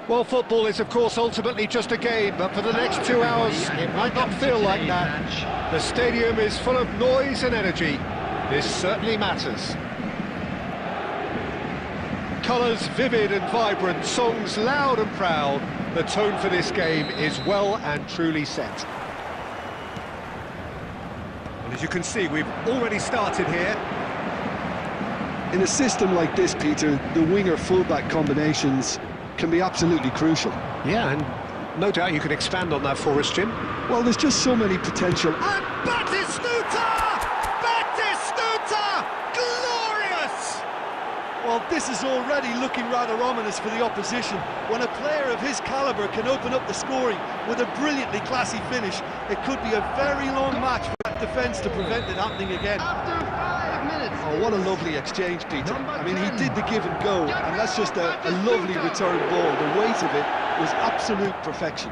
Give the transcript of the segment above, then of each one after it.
Well, football is, of course, ultimately just a game, but for the next 2 hours, it might not feel like that. The stadium is full of noise and energy. This certainly matters. Colours vivid and vibrant, songs loud and proud. The tone for this game is well and truly set. And as you can see, we've already started here. In a system like this, Peter, the winger-fullback combinations can be absolutely crucial. Yeah, and no doubt you can expand on that for us, Jim. Well, there's just so many potential... And Batistuta! Batistuta! Glorious! Well, this is already looking rather ominous for the opposition. When a player of his calibre can open up the scoring with a brilliantly classy finish, it could be a very long match for that defence to prevent it happening again. After 5 minutes. Oh, what a lovely exchange, Peter. I mean, he did the give and go, and that's just a lovely return ball. The weight of it was absolute perfection.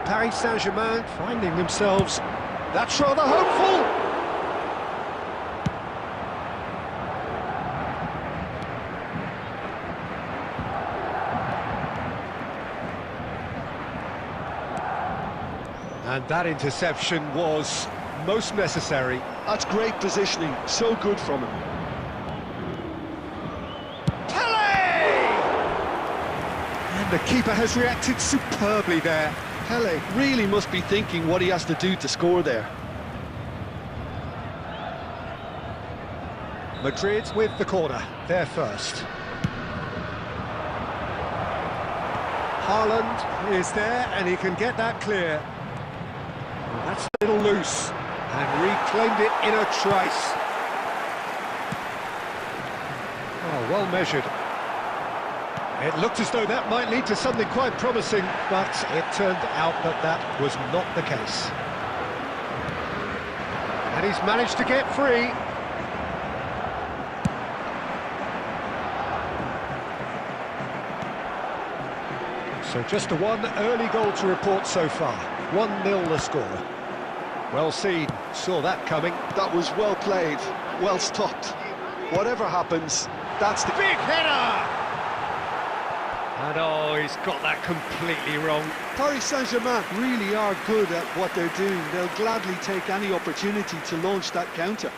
Paris Saint-Germain finding themselves, that's rather hopeful. And that interception was most necessary. That's great positioning, so good from him. And the keeper has reacted superbly there. Pele really must be thinking what he has to do to score there. Madrid with the corner, they're first. Haaland is there and he can get that clear. Well, that's a little loose and reclaimed it in a trice. Oh, well measured. It looked as though that might lead to something quite promising, but it turned out that that was not the case. And he's managed to get free. So just the one early goal to report so far. 1-0 the score. Well seen, saw that coming. That was well played, well stopped. Whatever happens, that's the... Big header! And oh, he's got that completely wrong. Paris Saint-Germain really are good at what they're doing. They'll gladly take any opportunity to launch that counter.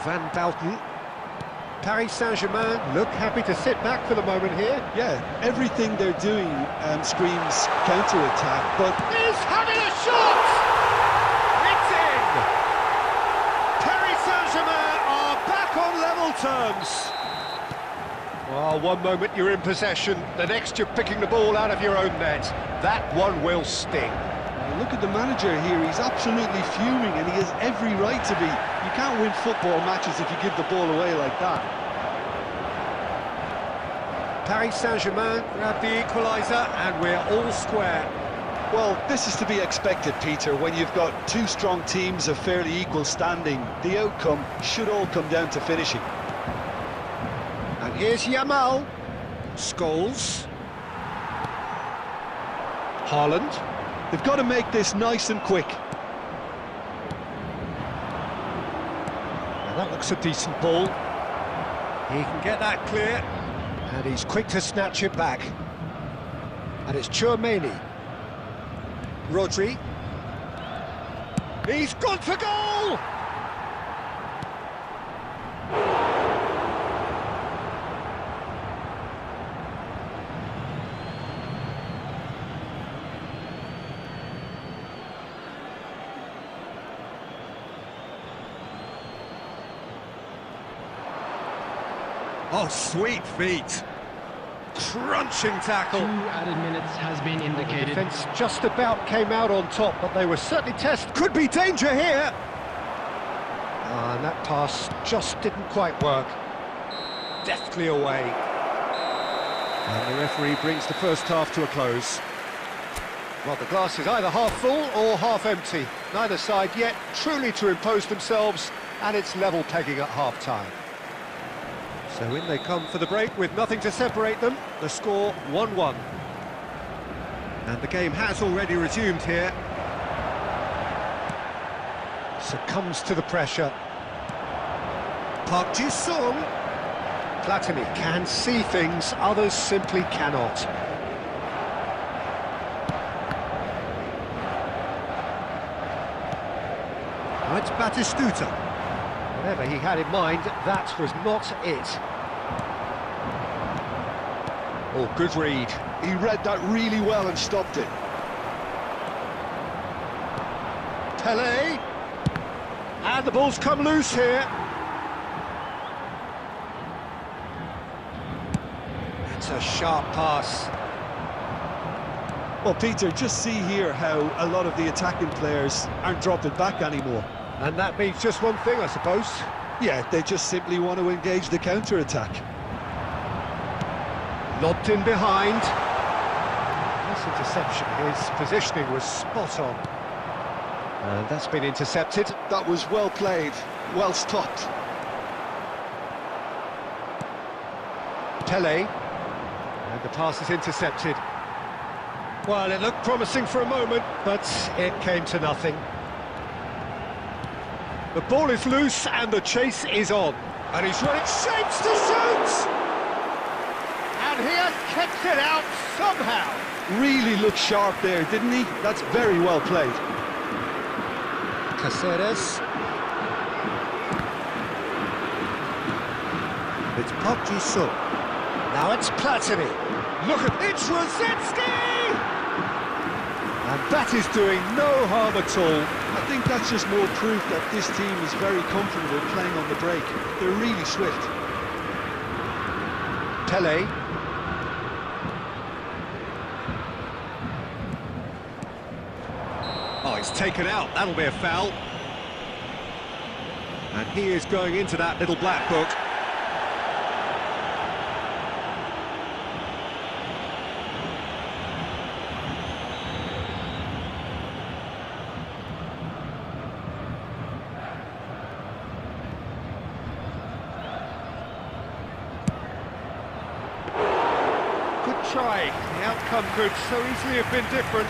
Van Bauten. Paris Saint-Germain look happy to sit back for the moment here. Yeah, everything they're doing screams counter-attack, but... He's having a shot! It's in! Paris Saint-Germain are back on level terms. Well, one moment you're in possession, the next you're picking the ball out of your own net. That one will sting. Look at the manager here, he's absolutely fuming and he has every right to be. You can't win football matches if you give the ball away like that. Paris Saint-Germain grab the equaliser and we're all square. Well, this is to be expected, Peter, when you've got two strong teams of fairly equal standing. The outcome should all come down to finishing. And here's Yamal. Scholes. Haaland. They've got to make this nice and quick. Now that looks a decent ball. He can get that clear, and he's quick to snatch it back. And it's Tchouaméni. Rodri. He's gone for goal! Oh, sweet feet. Crunching tackle. 2 added minutes has been indicated. The defence just about came out on top, but they were certainly tested. Could be danger here. And that pass just didn't quite work. Deftly away. And the referee brings the first half to a close. Well, the glass is either half full or half empty. Neither side yet truly to impose themselves, and it's level pegging at half-time. So in they come for the break with nothing to separate them. The score 1-1. And the game has already resumed here. Succumbs to the pressure. Park Ji-sung. Platini can see things, others simply cannot. Now it's Batistuta. Whatever he had in mind, that was not it. Oh, good read. He read that really well and stopped it. Pele. And the ball's come loose here. It's a sharp pass. Well, Peter, just see here how a lot of the attacking players aren't dropping back anymore. And that means just one thing, I suppose. Yeah, they just simply want to engage the counter-attack. Lobbed in behind. Nice interception. His positioning was spot on. And that's been intercepted. That was well played, well stopped. Pele. And the pass is intercepted. Well, it looked promising for a moment, but it came to nothing. The ball is loose and the chase is on. And he's running shapes to shoot! And he has kept it out somehow. Really looked sharp there, didn't he? That's very well played. Caceres. It's Park Ji-sung. Now it's Platini. Look at it, Rosetsky! And that is doing no harm at all. I think that's just more proof that this team is very comfortable playing on the break. They're really swift. Pele. Oh, it's taken out. That'll be a foul. And he is going into that little black book. Good try. The outcome could so easily have been different.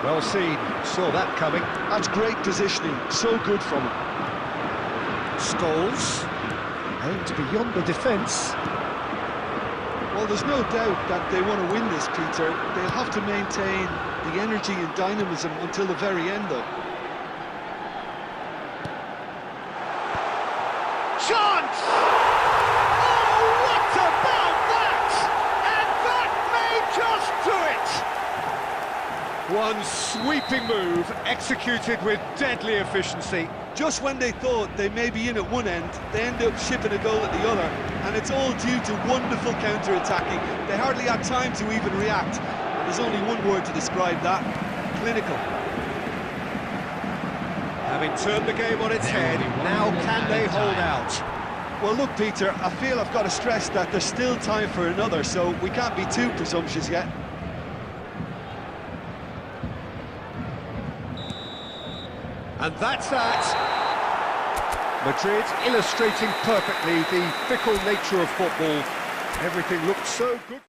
Well seen, saw that coming. That's great positioning, so good from him. Scholes, aimed beyond the defence. Well, there's no doubt that they want to win this, Peter. They'll have to maintain the energy and dynamism until the very end, though. Chance! Oh, what about that? And that may just do it! One sweeping move, executed with deadly efficiency. Just when they thought they may be in at one end, they end up shipping a goal at the other, and it's all due to wonderful counter-attacking. They hardly had time to even react. And there's only one word to describe that: clinical. Having turned the game on its head, now can they hold out? Well, look, Peter, I feel I've got to stress that there's still time for another, so we can't be too presumptuous yet. And that's that. Madrid illustrating perfectly the fickle nature of football. Everything looked so good.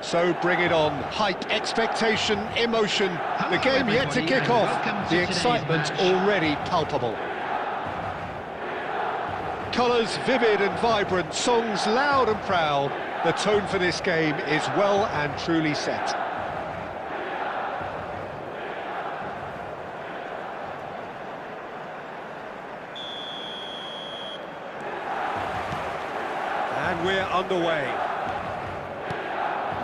So bring it on. Hype, expectation, emotion. The game yet to kick off. The excitement already palpable. Colours vivid and vibrant, songs loud and proud. The tone for this game is well and truly set. And we're underway.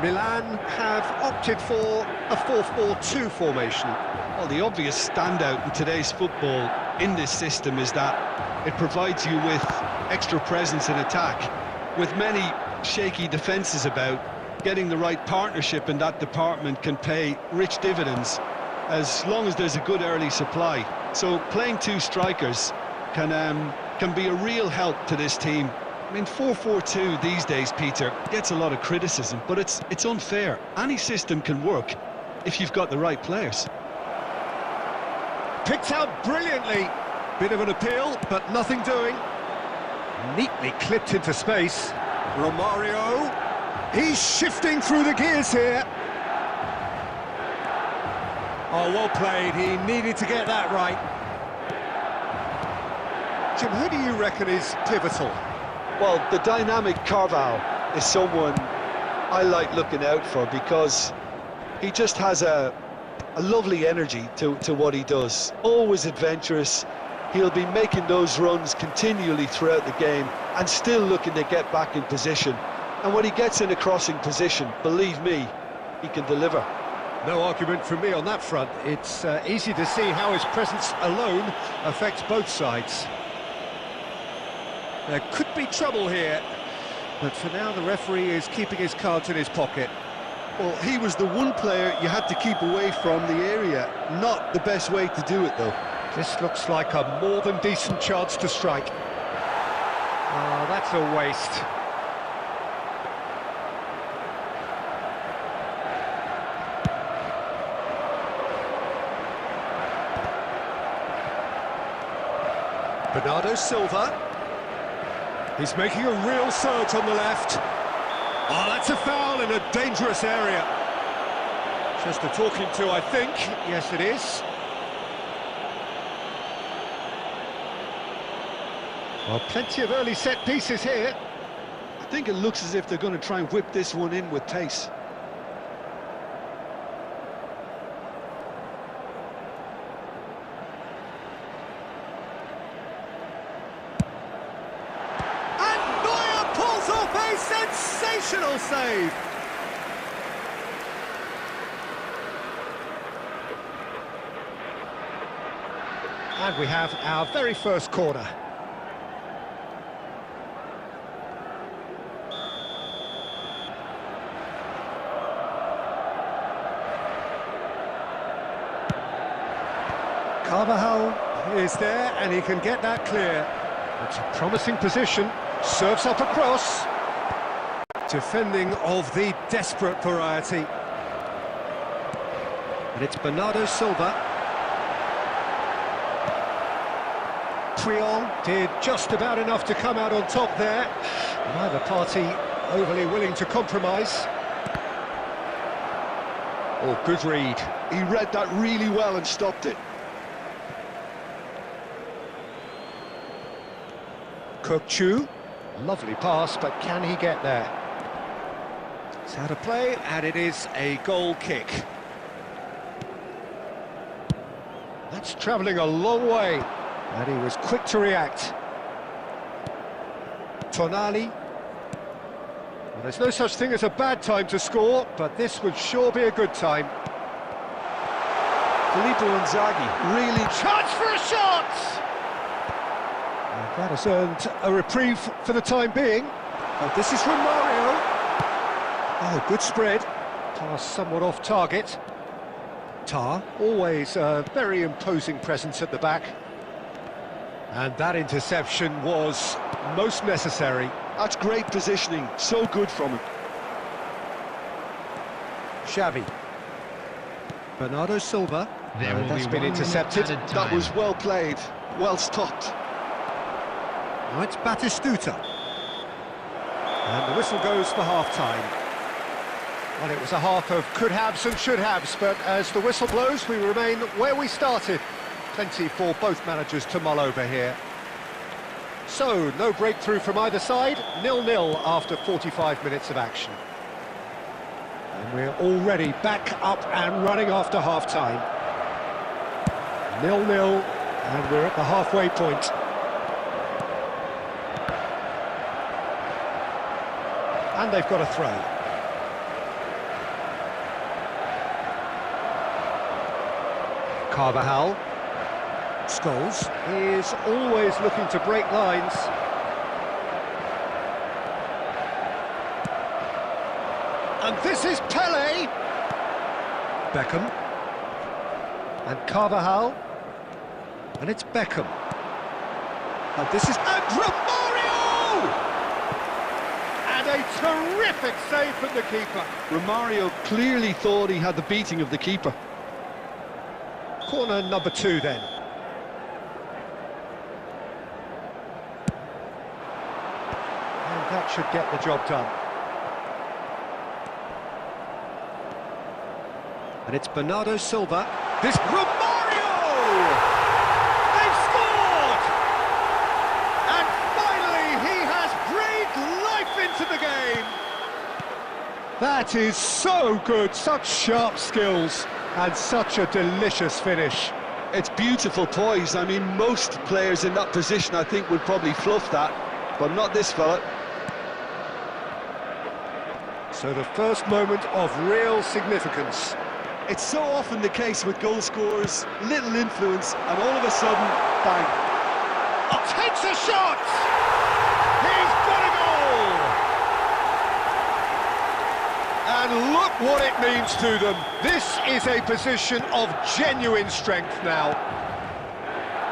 Milan have opted for a 4-4-2 formation. Well, the obvious standout in today's football in this system is that it provides you with extra presence in attack. With many shaky defences about, getting the right partnership in that department can pay rich dividends as long as there's a good early supply. So playing two strikers can be a real help to this team. I mean, 4-4-2 these days, Peter, gets a lot of criticism, but it's unfair. Any system can work if you've got the right players. Picked out brilliantly. Bit of an appeal, but nothing doing. Neatly clipped into space. Romario. He's shifting through the gears here. Oh, well played. He needed to get that right. Jim, who do you reckon is pivotal? Well, the dynamic Carval is someone I like looking out for because he just has a lovely energy to what he does. Always adventurous. He'll be making those runs continually throughout the game and still looking to get back in position. And when he gets in a crossing position, believe me, he can deliver. No argument from me on that front. It's easy to see how his presence alone affects both sides. There could be trouble here, but for now the referee is keeping his cards in his pocket. Well, he was the one player you had to keep away from the area. Not the best way to do it, though. This looks like a more than decent chance to strike. Oh, that's a waste. Bernardo Silva. He's making a real surge on the left. Oh, that's a foul in a dangerous area. Just a talking to, I think. Yes, it is. Well, plenty of early set pieces here. I think it looks as if they're going to try and whip this one in with pace. A sensational save. And we have our very first corner. Carvajal is there and he can get that clear. It's a promising position. Serves up across. Defending of the desperate variety. And it's Bernardo Silva. Puyol did just about enough to come out on top there. Neither party overly willing to compromise. Oh, good read. He read that really well and stopped it. Kokchu. Lovely pass, but can he get there? It's out of play, and it is a goal kick. That's travelling a long way, and he was quick to react. Tonali. Well, there's no such thing as a bad time to score, but this would sure be a good time. Filippo Inzaghi, really... Chance for a shot! And that has earned a reprieve for the time being. Oh, this is Romario. Oh, good spread. Pass somewhat off target. Tar, always a very imposing presence at the back. And that interception was most necessary. That's great positioning, so good from him. Xavi. Bernardo Silva. That's been intercepted. That was well played, well stopped. Now it's Batistuta. And the whistle goes for half-time. Well, it was a half of could-haves and should-haves, but as the whistle blows, we remain where we started. Plenty for both managers to mull over here. So, no breakthrough from either side, 0-0 after 45 minutes of action. And we're already back up and running after half-time. 0-0, and we're at the halfway point. And they've got a throw. Carvajal. Scholes is always looking to break lines. And this is Pele. Beckham. And Carvajal. And it's Beckham. And this is Romario! And a terrific save from the keeper. Romario clearly thought he had the beating of the keeper. Corner number 2 then. And that should get the job done. And it's Bernardo Silva. This Romario! They've scored! And finally he has breathed life into the game. That is so good, such sharp skills. And such a delicious finish. It's beautiful poise. I mean, most players in that position, I think, would probably fluff that, but not this fella. So the first moment of real significance. It's so often the case with goal scorers, little influence, and all of a sudden, bang. Oh, takes a shot! He's got a goal! And look what it means to them. This is a position of genuine strength now.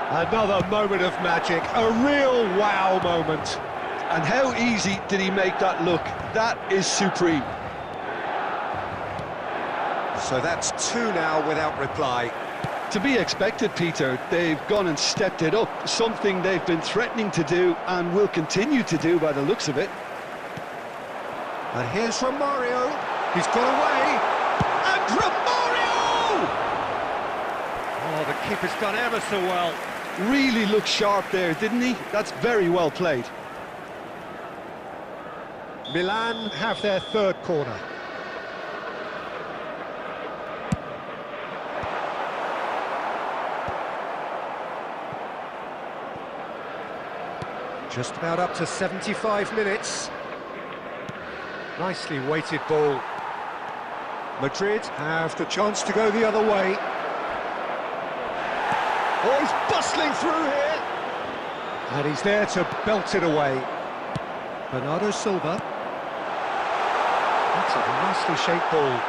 Another moment of magic, a real wow moment. And how easy did he make that look? That is supreme. So that's 2 now without reply. To be expected, Peter. They've gone and stepped it up, something they've been threatening to do and will continue to do by the looks of it. And here's Romario. He's got away. And Romario! Oh, the keeper's done ever so well. Really looked sharp there, didn't he? That's very well played. Milan have their 3rd corner. Just about up to 75 minutes. Nicely weighted ball. Madrid have the chance to go the other way. Oh, he's bustling through here. And he's there to belt it away. Bernardo Silva. That's a nicely shaped ball.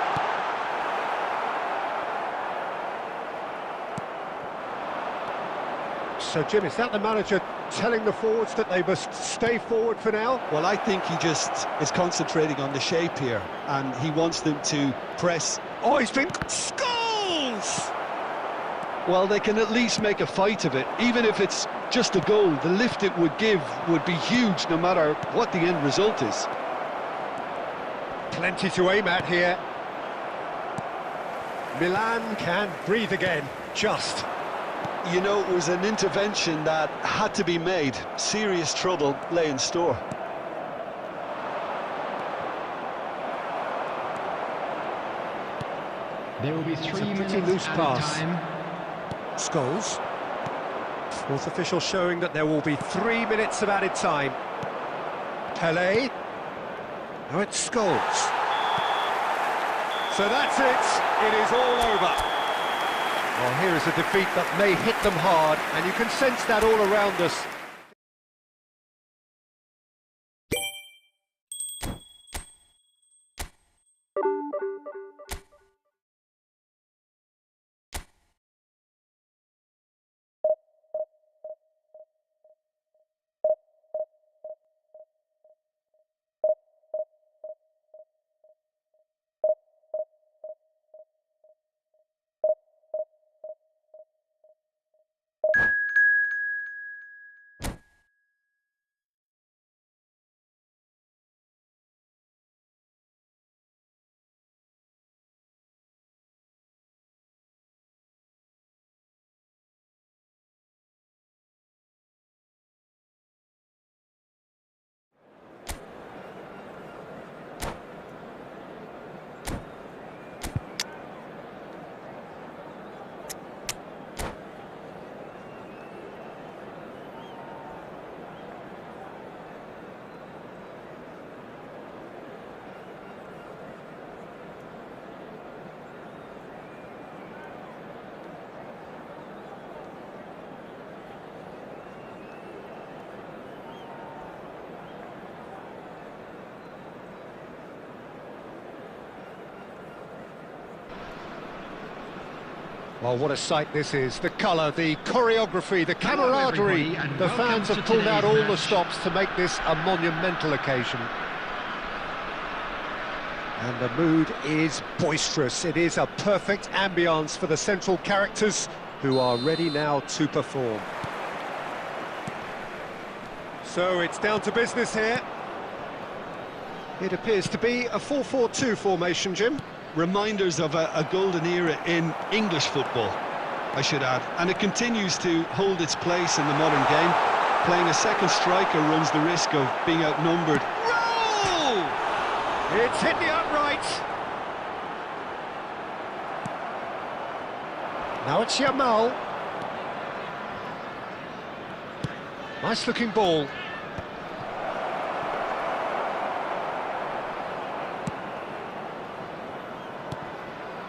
So, Jim, is that the manager telling the forwards that they must stay forward for now? Well, I think he just is concentrating on the shape here, and he wants them to press. Oh, he's been... Scholes! Well, they can at least make a fight of it. Even if it's just a goal, the lift it would give would be huge no matter what the end result is. Plenty to aim at here. Milan can breathe again, just. You know, it was an intervention that had to be made. Serious trouble lay in store. There will be 3 pretty minutes loose at pass. a time. Scholes. 4th official showing that there will be 3 minutes of added time. Pele. Now it's Scholes. So that's it. It is all over. Well, here is a defeat that may hit them hard, and you can sense that all around us. Well, what a sight this is. The colour, the choreography, the camaraderie. The fans have pulled out all the stops to make this a monumental occasion. And the mood is boisterous. It is a perfect ambience for the central characters who are ready now to perform. So it's down to business here. It appears to be a 4-4-2 formation, Jim. Reminders of a golden era in English football, I should add. And it continues to hold its place in the modern game. Playing a second striker runs the risk of being outnumbered. Roll! It's hit the upright. Now it's Yamal. Nice looking ball.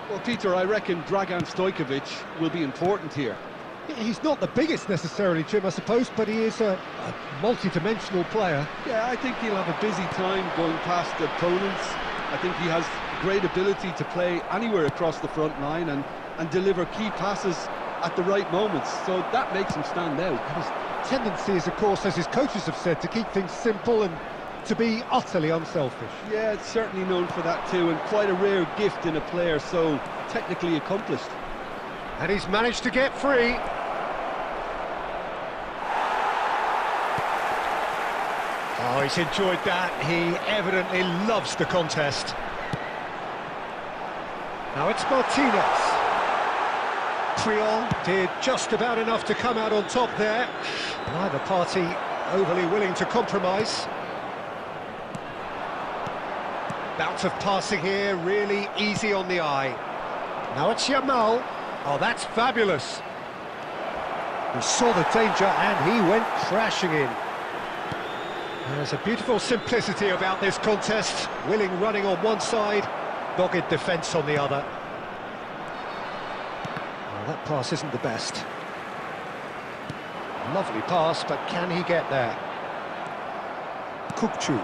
Well, Peter, I reckon Dragan Stojkovic will be important here. He's not the biggest necessarily, Jim, I suppose, but he is a multi-dimensional player. Yeah, I think he'll have a busy time going past opponents. I think he has great ability to play anywhere across the front line and deliver key passes at the right moments, so that makes him stand out. His tendency is, of course, as his coaches have said, to keep things simple and to be utterly unselfish. Yeah, it's certainly known for that too, and quite a rare gift in a player so technically accomplished. And he's managed to get free. Oh, he's enjoyed that. He evidently loves the contest. Now it's Martinez. Puyol did just about enough to come out on top there. Neither party overly willing to compromise. Bout of passing here, really easy on the eye. Now it's Yamal. Oh, that's fabulous. He saw the danger and he went crashing in. There's a beautiful simplicity about this contest. Willing running on one side, dogged defence on the other. Well, that pass isn't the best. Lovely pass, but can he get there? Kukçu.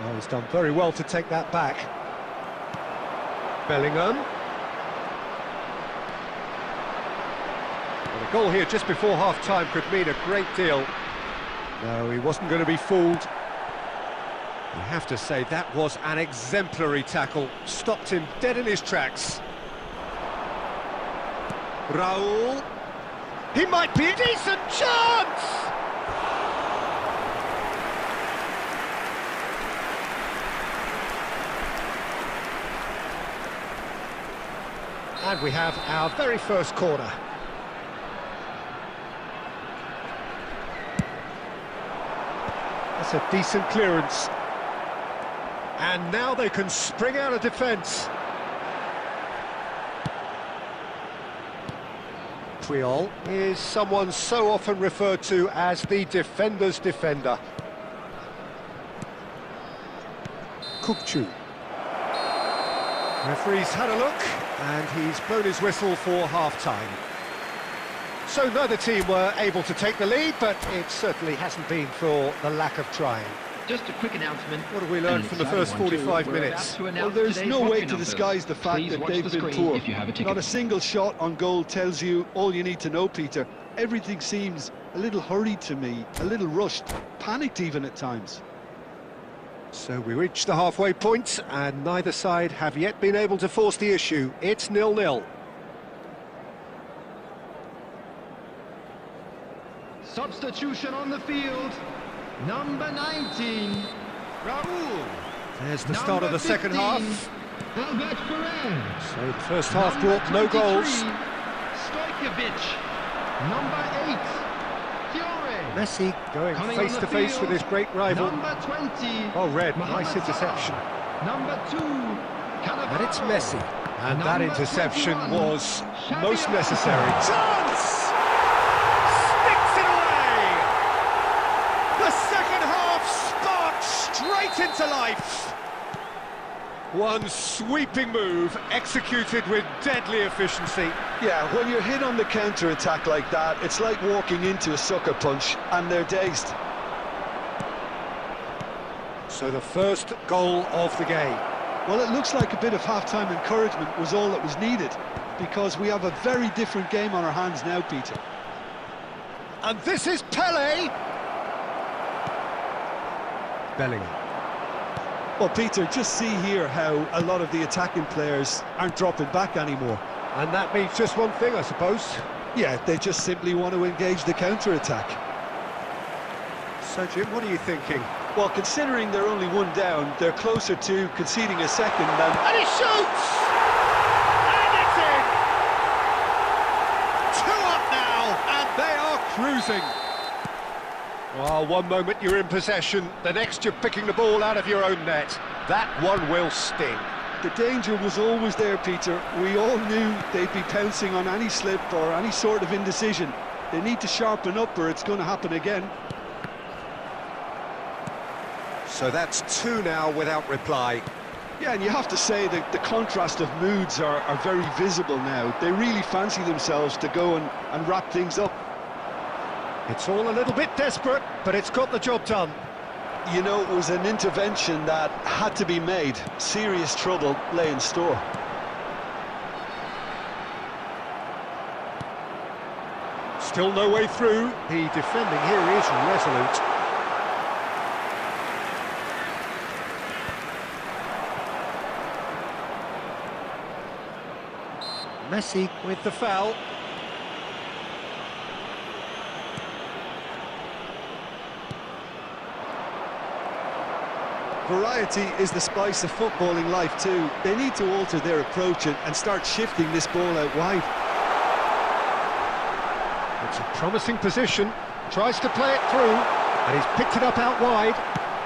Oh, he's done very well to take that back. Bellingham. Well, a goal here just before half-time could mean a great deal. No, he wasn't going to be fooled. You have to say that was an exemplary tackle. Stopped him dead in his tracks. Raul. He might be a decent chance! And we have our very first corner. That's a decent clearance. And now they can spring out of defence. Puyol is someone so often referred to as the defender's defender. Kukçu. Referee's had a look, and he's blown his whistle for half-time. So neither team were able to take the lead, but it certainly hasn't been for the lack of trying. Just a quick announcement. What have we learned from the first 45 minutes? Well, there's no way to disguise the fact that they've been poor. Not a single shot on goal tells you all you need to know, Peter. Everything seems a little hurried to me, a little rushed, panicked even at times. So we reach the halfway point, and neither side have yet been able to force the issue. It's 0-0. Substitution on the field. Number 19, Raul. There's the start of the second half. Albert Ferrer. So the first half brought no goals. Stojkovic. Number 8, Fiore. Messi going face to face with his great rival. Number 20. Oh, red, nice interception. Number 2, Cannavaro. And it's Messi. And that Number interception 21, was Xavi most Alonso. necessary. Chance! Sticks it away! The second half sparked straight into life. One sweeping move, executed with deadly efficiency. Yeah, when you're hit on the counter-attack like that, it's like walking into a sucker punch, and they're dazed. So the first goal of the game. Well, it looks like a bit of half-time encouragement was all that was needed, because we have a very different game on our hands now, Peter. And this is Pele. Bellingham. Well, Peter, just see here how a lot of the attacking players aren't dropping back anymore. And that means just one thing, I suppose. Yeah, they just simply want to engage the counter-attack. So, Jim, what are you thinking? Well, considering they're only one down, they're closer to conceding a second than... And he shoots! And it's in! 2 up now, and they are cruising. Well, one moment you're in possession, the next you're picking the ball out of your own net. That one will sting. The danger was always there, Peter. We all knew they'd be pouncing on any slip or any sort of indecision. They need to sharpen up or it's going to happen again. So that's 2 now without reply. Yeah, and you have to say that the contrast of moods are very visible now. They really fancy themselves to go and wrap things up. It's all a little bit desperate, but it's got the job done. You know, it was an intervention that had to be made. Serious trouble lay in store. Still no way through. The defending here is resolute. Messi with the foul. Variety is the spice of footballing life too. They need to alter their approach and start shifting this ball out wide. It's a promising position. Tries to play it through, and he's picked it up out wide.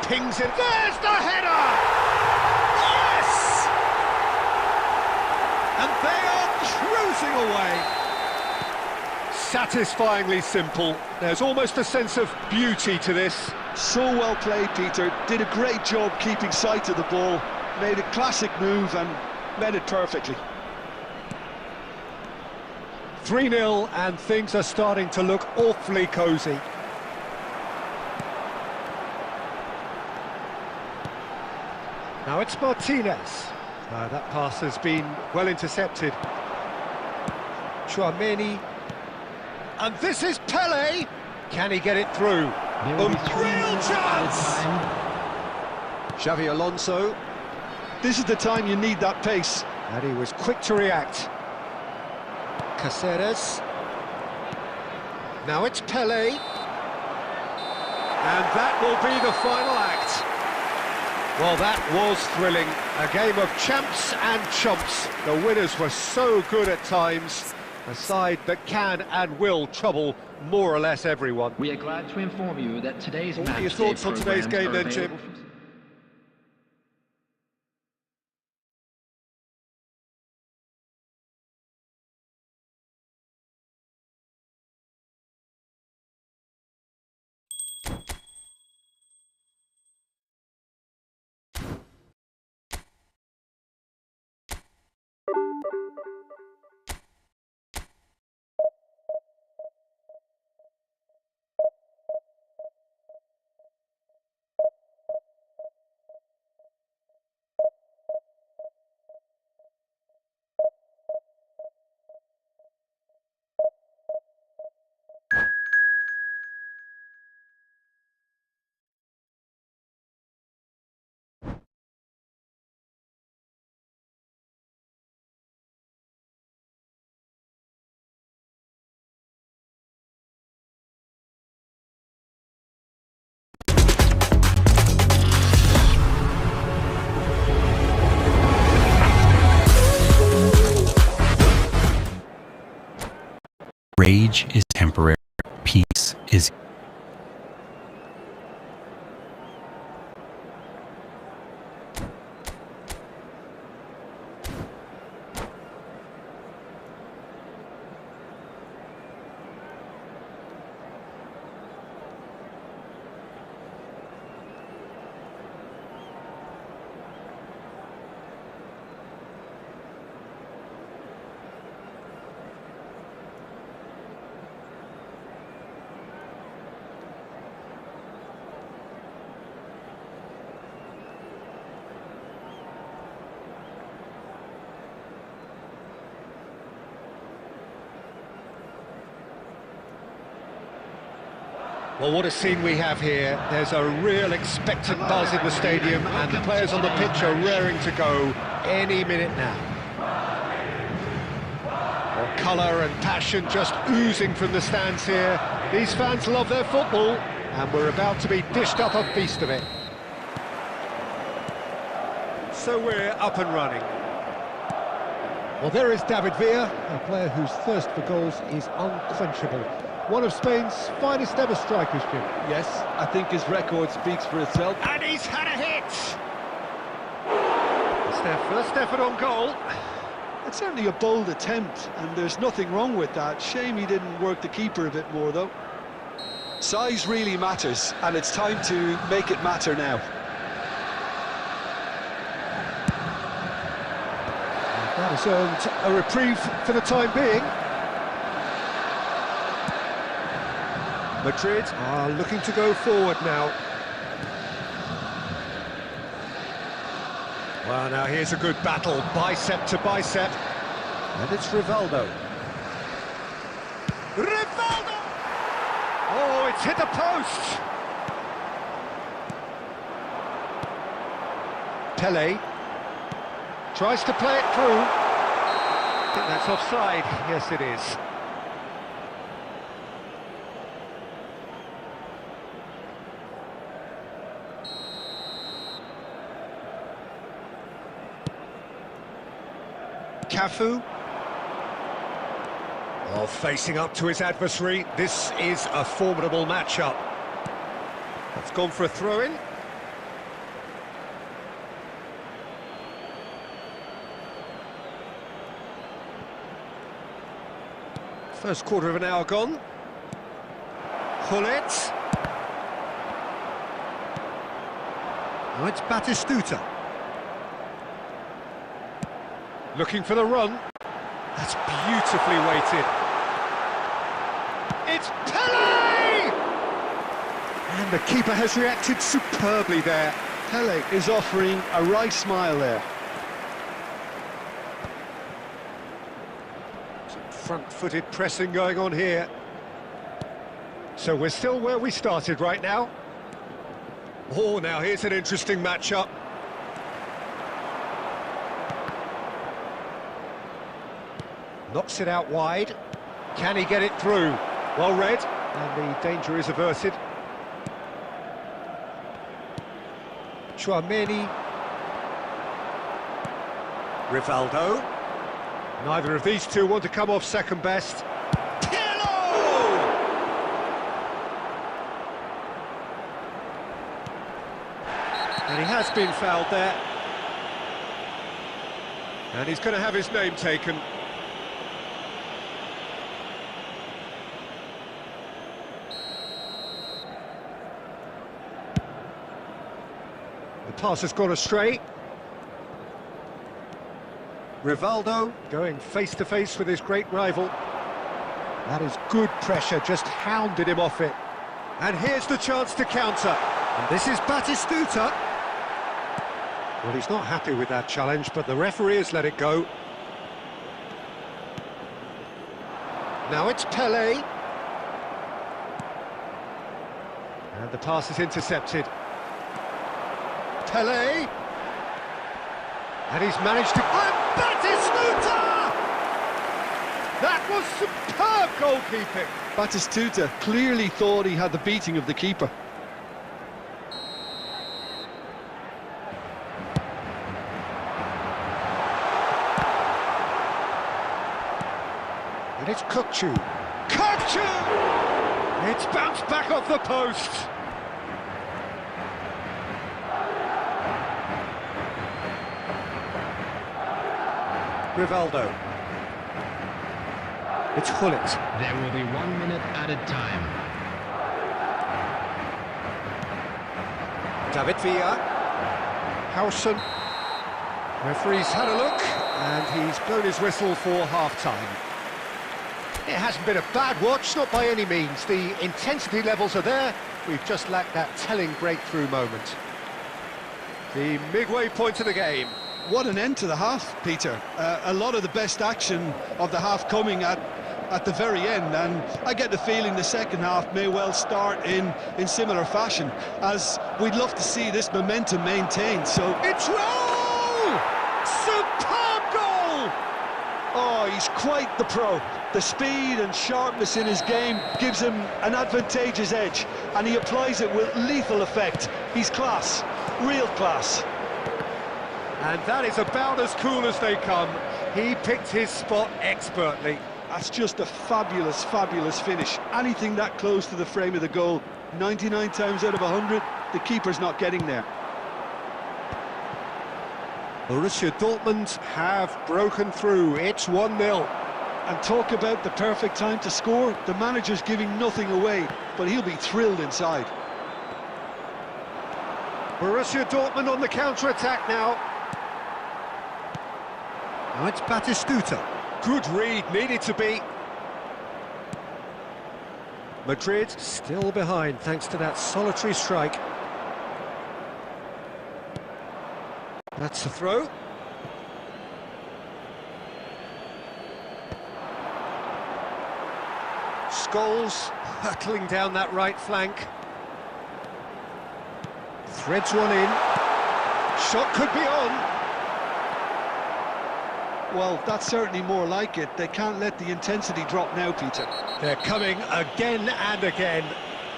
Pings it. There's the header! Yes! And they are cruising away. Satisfyingly simple. There's almost a sense of beauty to this. So well played, Peter. Did a great job keeping sight of the ball. Made a classic move and met it perfectly. 3-0, and things are starting to look awfully cosy. Now it's Martinez. That pass has been well intercepted. Chouameni. And this is Pele. Can he get it through? There will be 3 real minutes chance! added time. Xavi Alonso. This is the time you need that pace. And he was quick to react. Caceres. Now it's Pele. And that will be the final act. Well, that was thrilling. A game of champs and chumps. The winners were so good at times. A side that can and will trouble more or less everyone. We are glad to inform you that today's What are match your thoughts on today's game then, Jim? Rage is temporary, peace is... Well, what a scene we have here. There's a real expectant buzz in the stadium, and the players on the pitch are raring to go any minute now. Well, colour and passion just oozing from the stands here. These fans love their football, and we're about to be dished up a feast of it. So we're up and running. Well, there is David Villa, a player whose thirst for goals is unquenchable. One of Spain's finest ever strikers, Jim. Yes, I think his record speaks for itself. And he's had a hit! It's their first effort on goal. It's certainly a bold attempt, and there's nothing wrong with that. Shame he didn't work the keeper a bit more, though. Size really matters, and it's time to make it matter now. That has earned a reprieve for the time being. Madrid are looking to go forward now. Well, now here's a good battle, bicep to bicep. And it's Rivaldo. Rivaldo! Oh, it's hit the post! Pele tries to play it through. I think that's offside. Yes, it is. Cafu. Oh, facing up to his adversary. This is a formidable matchup. It's gone for a throw-in. First quarter of an hour gone. Hullet. Now it's Batistuta. Looking for the run. That's beautifully weighted. It's Pele! And the keeper has reacted superbly there. Pele is offering a right smile there. Some front-footed pressing going on here. So we're still where we started right now. Oh, now here's an interesting matchup. Knocks it out wide. Can he get it through? Well read, and the danger is averted. Chouameni. Rivaldo. Neither of these two want to come off second best. Pirlo! And he has been fouled there. And he's going to have his name taken. The pass has gone astray. Rivaldo going face-to-face with his great rival. That is good pressure, just hounded him off it. And here's the chance to counter. And this is Batistuta. Well, he's not happy with that challenge, but the referee has let it go. Now it's Pele. And the pass is intercepted. Pele. And he's managed to... And Batistuta! That was superb goalkeeping. Batistuta clearly thought he had the beating of the keeper. And it's Kukçu. Kukçu! It's bounced back off the post. Rivaldo. It's Hullet. There will be 1 minute added time. David Villa. Howson. Referee's had a look, and he's blown his whistle for half-time. It hasn't been a bad watch, not by any means. The intensity levels are there. We've just lacked that telling breakthrough moment. The midway point of the game. What an end to the half, Peter. A lot of the best action of the half coming at at the very end, and I get the feeling the second half may well start in similar fashion, as we'd love to see this momentum maintained. So It's roll! Superb goal! oh, he's quite the pro. The speed and sharpness in his game gives him an advantageous edge, and he applies it with lethal effect. He's class, real class. And that is about as cool as they come. He picked his spot expertly. That's just a fabulous, fabulous finish. Anything that close to the frame of the goal, 99 times out of 100, the keeper's not getting there. Borussia Dortmund have broken through. It's 1-0. And talk about the perfect time to score. The manager's giving nothing away, but he'll be thrilled inside. Borussia Dortmund on the counter-attack now. Now it's Batistuta. Good read, needed to be. Madrid still behind thanks to that solitary strike. That's the throw. Scholes hurtling down that right flank. Threads one in. Shot could be on. Well, that's certainly more like it. They can't let the intensity drop now, Peter. They're coming again and again.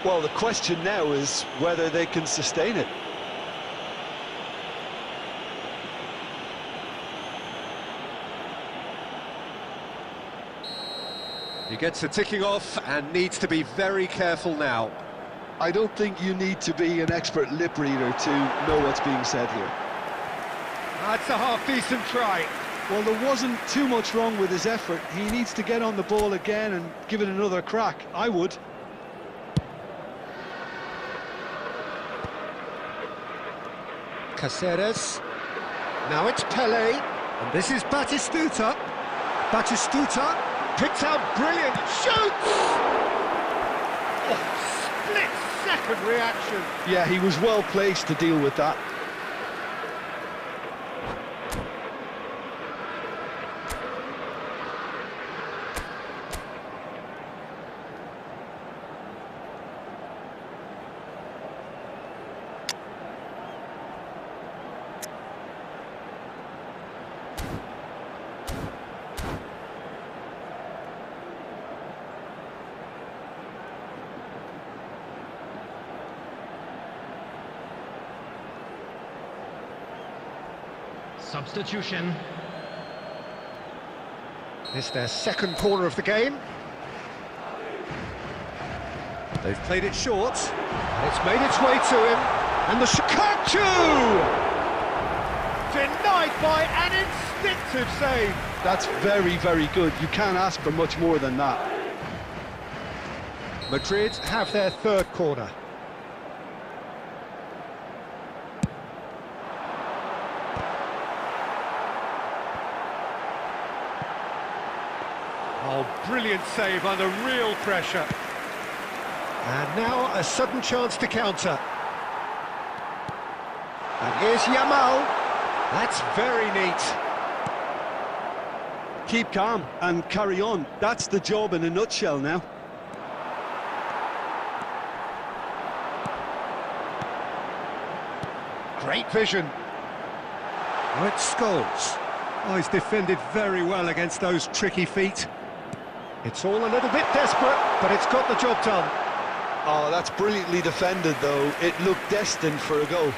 Well, the question now is whether they can sustain it. He gets a ticking off and needs to be very careful now. I don't think you need to be an expert lip reader to know what's being said here. That's a half-decent try. Well, there wasn't too much wrong with his effort. He needs to get on the ball again and give it another crack. I would. Caceres. Now it's Pelé. And this is Batistuta. Batistuta picks out brilliant. Shoots! Oh, split-second reaction. Yeah, he was well placed to deal with that. Substitution. It's their second corner of the game. They've played it short, and it's made its way to him. And the Shikachu! Denied by an instinctive save. That's very, very good. You can't ask for much more than that. Madrid have their third corner. Oh, brilliant save under real pressure. And now a sudden chance to counter. And here's Yamal. That's very neat. Keep calm and carry on. That's the job in a nutshell now. Great vision. Oh, it's Scholes. Oh, he's defended very well against those tricky feet. It's all a little bit desperate, but it's got the job done. Oh, that's brilliantly defended, though. It looked destined for a goal.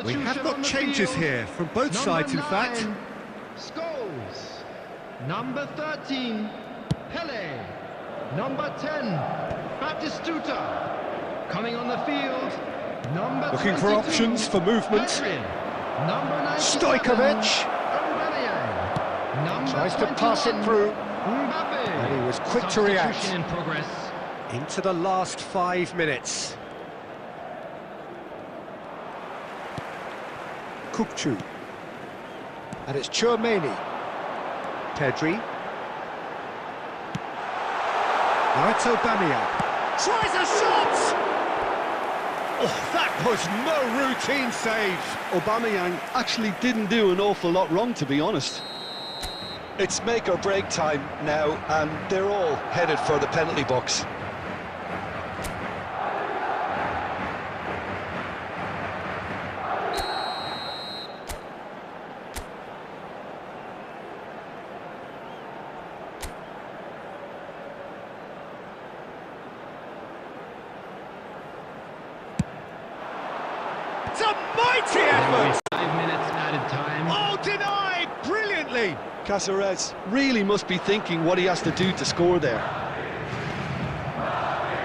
We have got changes here from both sides, in fact. Scholes. Number 13, Pelé. Number 10, Batistuta. Coming on the field, number Looking for 22, options for movement. Pedrin. Number 97, Stojkovic. Aubameyang. Number Tries to pass it 21, through. Mbappe. And he was quick to react. Substitution in progress. Into the last 5 minutes. Kukcu. And it's Chouameni. Pedri. Now it's Aubameyang. Tries a shot! Oh, that was no routine save. Aubameyang actually didn't do an awful lot wrong, to be honest. It's make or break time now, and they're all headed for the penalty box. It's a mighty effort! 5 minutes added time. Oh, denied! Brilliantly! Caceres really must be thinking what he has to do to score there.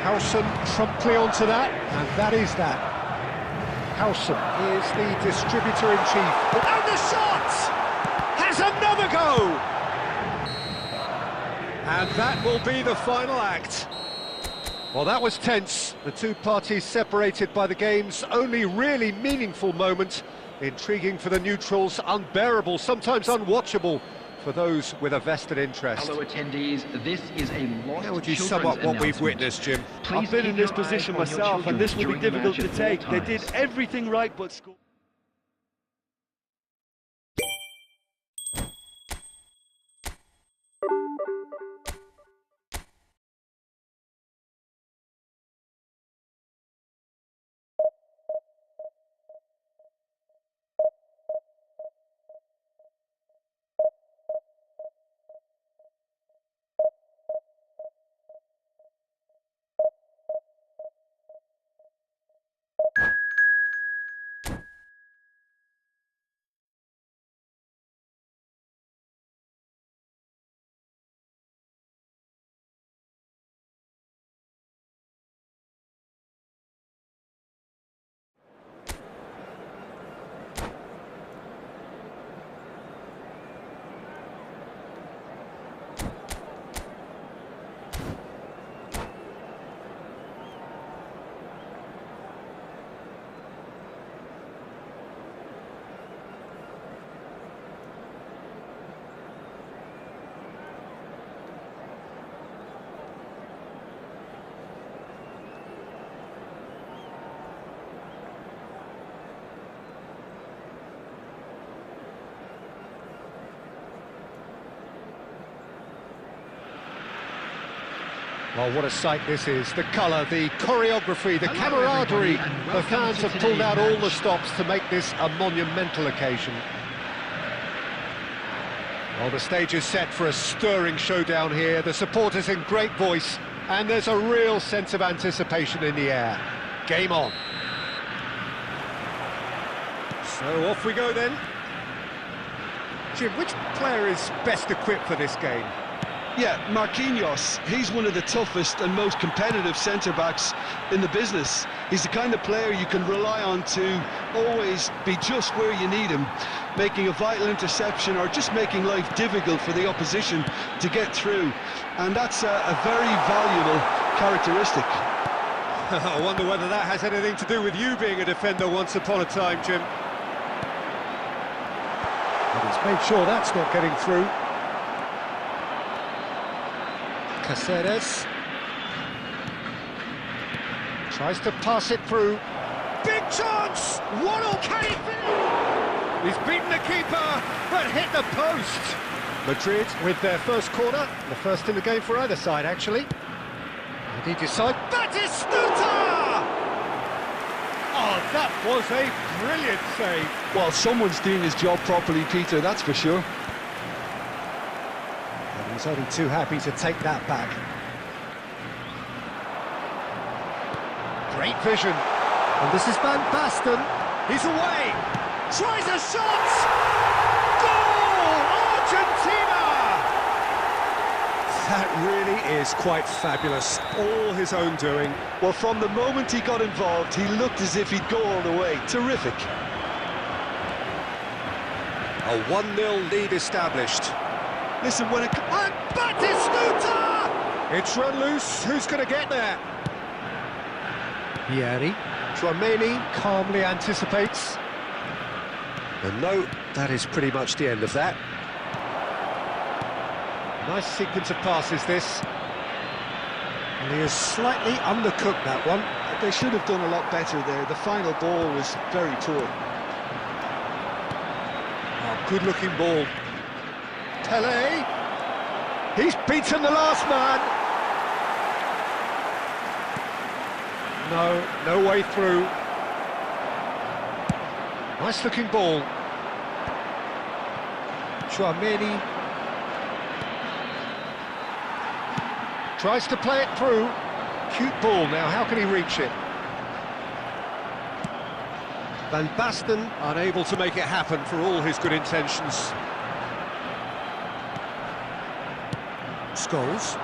Howson promptly onto that, and that is that. Howson is the distributor-in-chief. And the shot! Has another go! And that will be the final act. Well, that was tense. The two parties separated by the game's only really meaningful moment. Intriguing for the neutrals, unbearable, sometimes unwatchable for those with a vested interest. Hello attendees, this is a lost How would you sum up what we've witnessed, Jim? I've been in this position myself, and this will be difficult to take. They did everything right but scored. Well, what a sight this is. The colour, the choreography, the camaraderie. The fans have pulled out all the stops to make this a monumental occasion. Well, the stage is set for a stirring showdown here. The supporters in great voice, and there's a real sense of anticipation in the air. Game on. So off we go then. Jim, which player is best equipped for this game? Yeah, Marquinhos, he's one of the toughest and most competitive centre-backs in the business. He's the kind of player you can rely on to always be just where you need him, making a vital interception or just making life difficult for the opposition to get through. And that's a very valuable characteristic. I wonder whether that has anything to do with you being a defender once upon a time, Jim. But he's made sure that's not getting through. Caceres tries to pass it through. Big chance! Waddle, can he finish? He's beaten the keeper, but hit the post. Madrid with their first corner, the first in the game for either side, actually. And he decides... Batistuta! Oh, that was a brilliant save. Well, someone's doing his job properly, Peter, that's for sure. He's only too happy to take that back. Great vision. And this is Van Basten. He's away. Tries a shot. Goal! Argentina! That really is quite fabulous. All his own doing. Well, from the moment he got involved, he looked as if he'd go all the way. Terrific. A 1-0 lead established. Listen, when it... And Batistuta! It's run loose. Who's going to get there? Pieri. Chouameni calmly anticipates. And no, that is pretty much the end of that. Nice sequence of passes, this. And he has slightly undercooked that one. They should have done a lot better there. The final ball was very poor. Oh, good-looking ball. Tele. He's beaten the last man. No way through. Nice-looking ball. Chouameni tries to play it through. Cute ball now, how can he reach it? Van Basten unable to make it happen for all his good intentions. Scholes.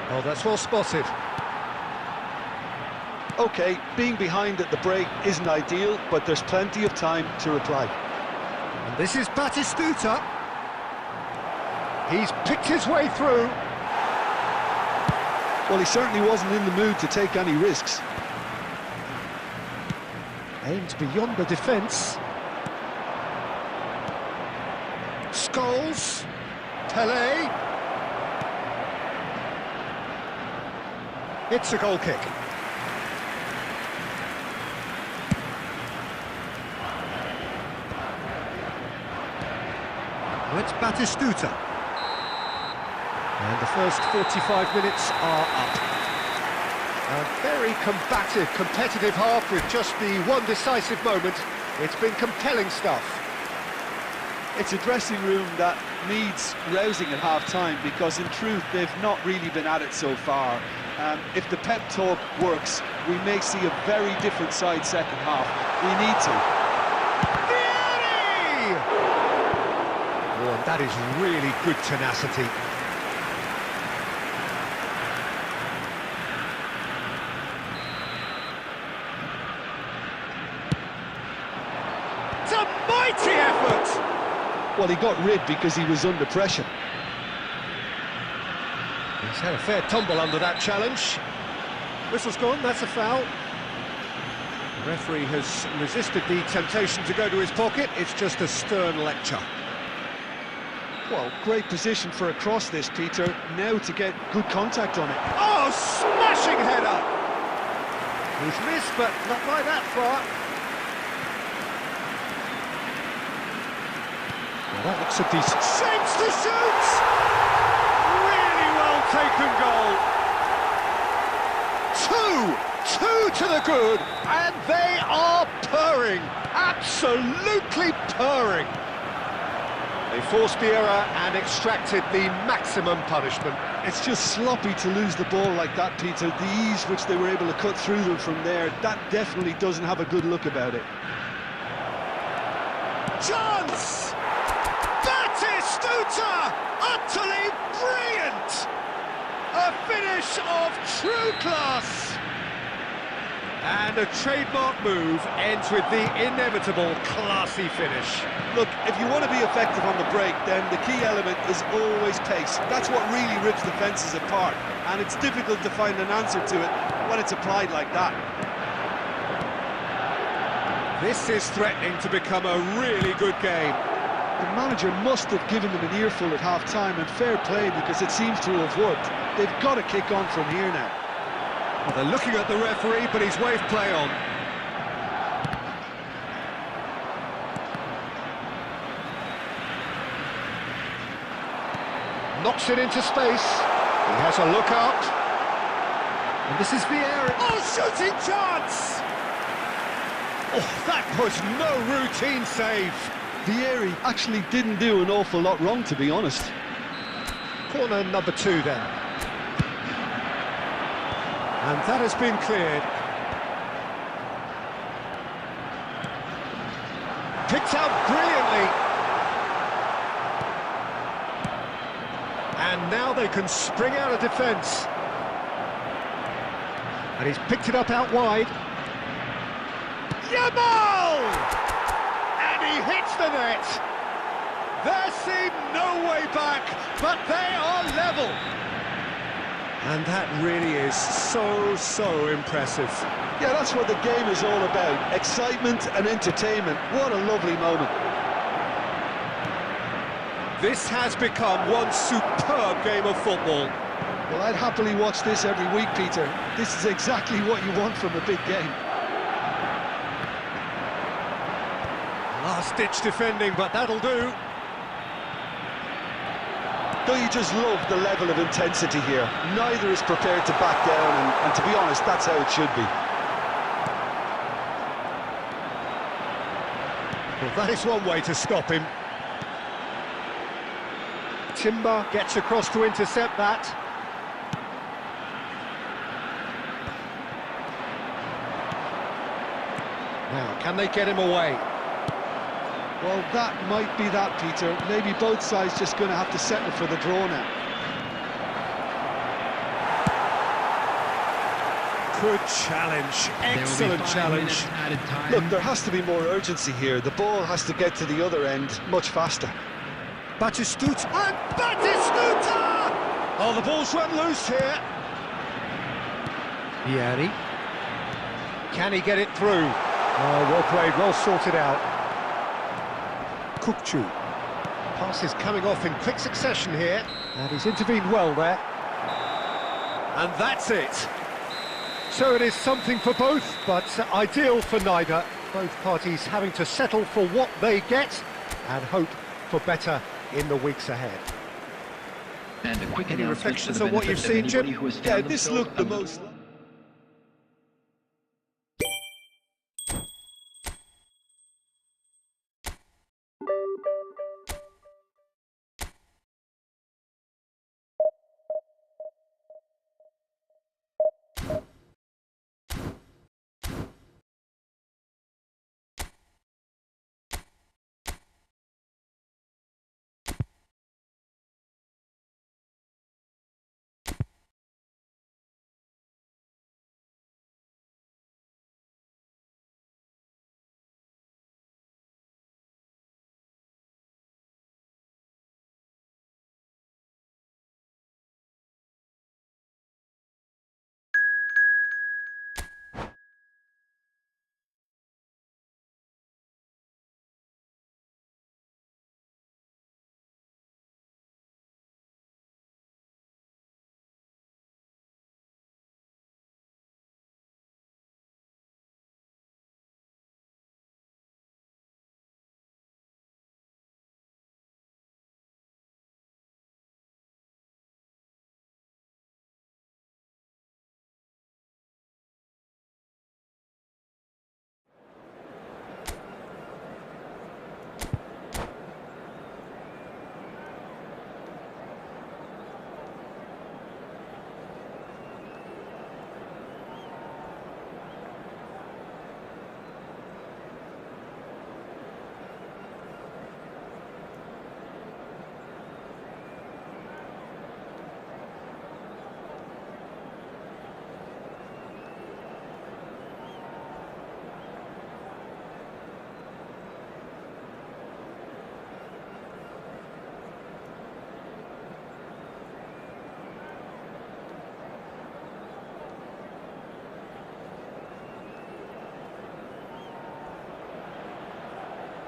Oh, that's well spotted. OK, being behind at the break isn't ideal, but there's plenty of time to reply. And this is Batistuta. He's picked his way through. Well, he certainly wasn't in the mood to take any risks. Aimed beyond the defence. Scholes. Tele. It's a goal kick. Well, it's Batistuta. And the first 45 minutes are up. A very combative, competitive half with just the one decisive moment. It's been compelling stuff. It's a dressing room that needs rousing at half-time because, in truth, they've not really been at it so far. If the pep talk works, we may see a very different side second half. We need to. Oh, and that is really good tenacity. It's a mighty effort! Well, he got rid because he was under pressure. He's had a fair tumble under that challenge. Whistle's gone, that's a foul. The referee has resisted the temptation to go to his pocket. It's just a stern lecture. Well, great position for a cross this, Peter. Now to get good contact on it. Oh, smashing header! He's missed, but not by that far. Well, that looks a decent... Shapes to shoot! Really well taken goal. Two to the good, and they are purring. Absolutely purring. They forced the error and extracted the maximum punishment. It's just sloppy to lose the ball like that, Peter. The ease which they were able to cut through them from there, that definitely doesn't have a good look about it. Chance! Batistuta! Utterly brilliant! A finish of true class! And a trademark move ends with the inevitable classy finish. Look, if you want to be effective on the break, then the key element is always pace. That's what really rips defences apart, and it's difficult to find an answer to it when it's applied like that. This is threatening to become a really good game. The manager must have given them an earful at half-time, and fair play because it seems to have worked. They've got to kick on from here now. Well, they're looking at the referee, but he's waved play on. Knocks it into space. He has a look out. And this is Vieira. Oh, shooting chance! Oh, that was no routine save. Vieira actually didn't do an awful lot wrong, to be honest. Corner number 2 then. And that has been cleared. Picked out brilliantly. And now they can spring out of defence. And he's picked it up out wide. Yamal! And he hits the net. There seemed no way back, but they are level. And that really is so impressive. Yeah, that's what the game is all about. Excitement and entertainment. What a lovely moment. This has become one superb game of football. Well, I'd happily watch this every week, Peter. This is exactly what you want from a big game. Last-ditch defending, but that'll do. Don't you just love the level of intensity here? Neither is prepared to back down, and to be honest, that's how it should be. Well, that is one way to stop him. Timber gets across to intercept that. Now, can they get him away? Well, that might be that, Peter. Maybe both sides just going to have to settle for the draw now. Good challenge, excellent challenge. Look, there has to be more urgency here. The ball has to get to the other end much faster. Batistuta, and Batistuta! Oh, the ball's run loose here. Vieri. Can he get it through? Oh, well played, well sorted out. Kukcu. Pass is coming off in quick succession here, and he's intervened well there. And that's it. So it is something for both, but ideal for neither. Both parties having to settle for what they get and hope for better in the weeks ahead. And a quick Any announcement reflections for the on what benefit you've seen, of Jim? anybody who has Yeah, found this themselves looked the under- most...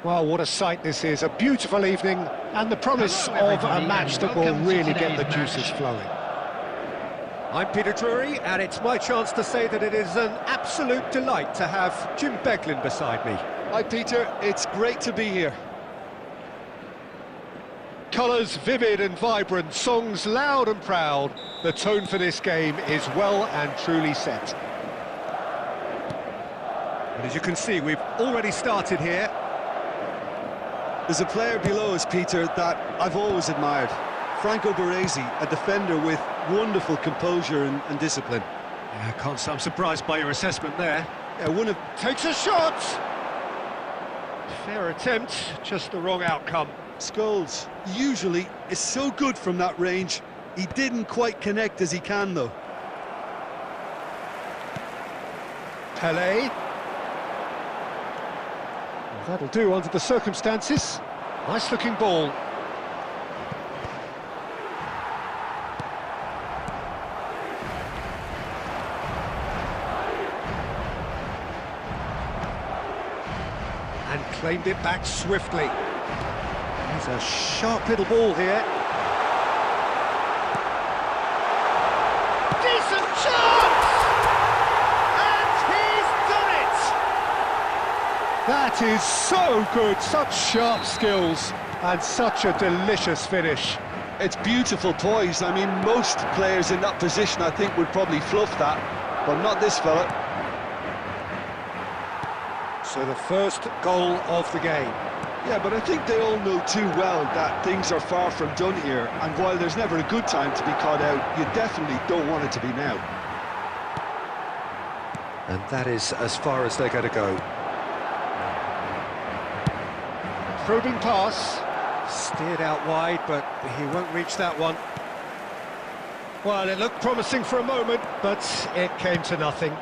Well, what a sight this is. A beautiful evening and the promise Hello, of a everybody, match and that will welcome to really get the today's juices match. flowing. I'm Peter Drury, and it's my chance to say that it is an absolute delight to have Jim Beglin beside me. Hi, Peter. It's great to be here. Colours vivid and vibrant, songs loud and proud. The tone for this game is well and truly set. And as you can see, we've already started here. There's a player below us, Peter, that I've always admired. Franco Baresi, a defender with wonderful composure and discipline. Yeah, I can't say I'm surprised by your assessment there. Yeah, one of... Takes a shot! Fair attempt, just the wrong outcome. Scholes usually is so good from that range. He didn't quite connect as he can, though. Pelé. That'll do under the circumstances. Nice looking ball. and claimed it back swiftly. There's a sharp little ball here. Decent chance! And he's done it! That is so good, such sharp skills, and such a delicious finish. It's beautiful poise. I mean, most players in that position, I think, would probably fluff that, but not this fella. So the first goal of the game. Yeah, but I think they all know too well that things are far from done here, and while there's never a good time to be caught out, you definitely don't want it to be now. And that is as far as they're going to go. Probing pass, steered out wide, but he won't reach that one. Well, it looked promising for a moment, but it came to nothing.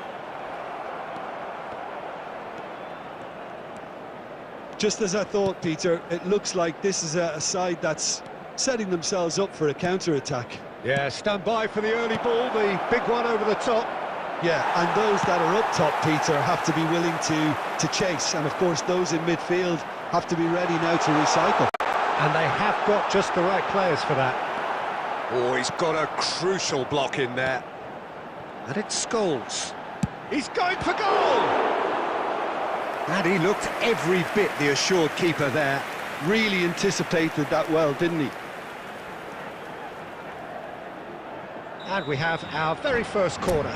Just as I thought, Peter, it looks like this is a side that's setting themselves up for a counter-attack. Yeah, stand by for the early ball, the big one over the top. Yeah, and those that are up top, Peter, have to be willing to chase, and of course those in midfield have to be ready now to recycle. And they have got just the right players for that. Oh, he's got a crucial block in there. And it's Scholes. He's going for goal! And he looked every bit the assured keeper there. Really anticipated that well, didn't he? And we have our very first corner.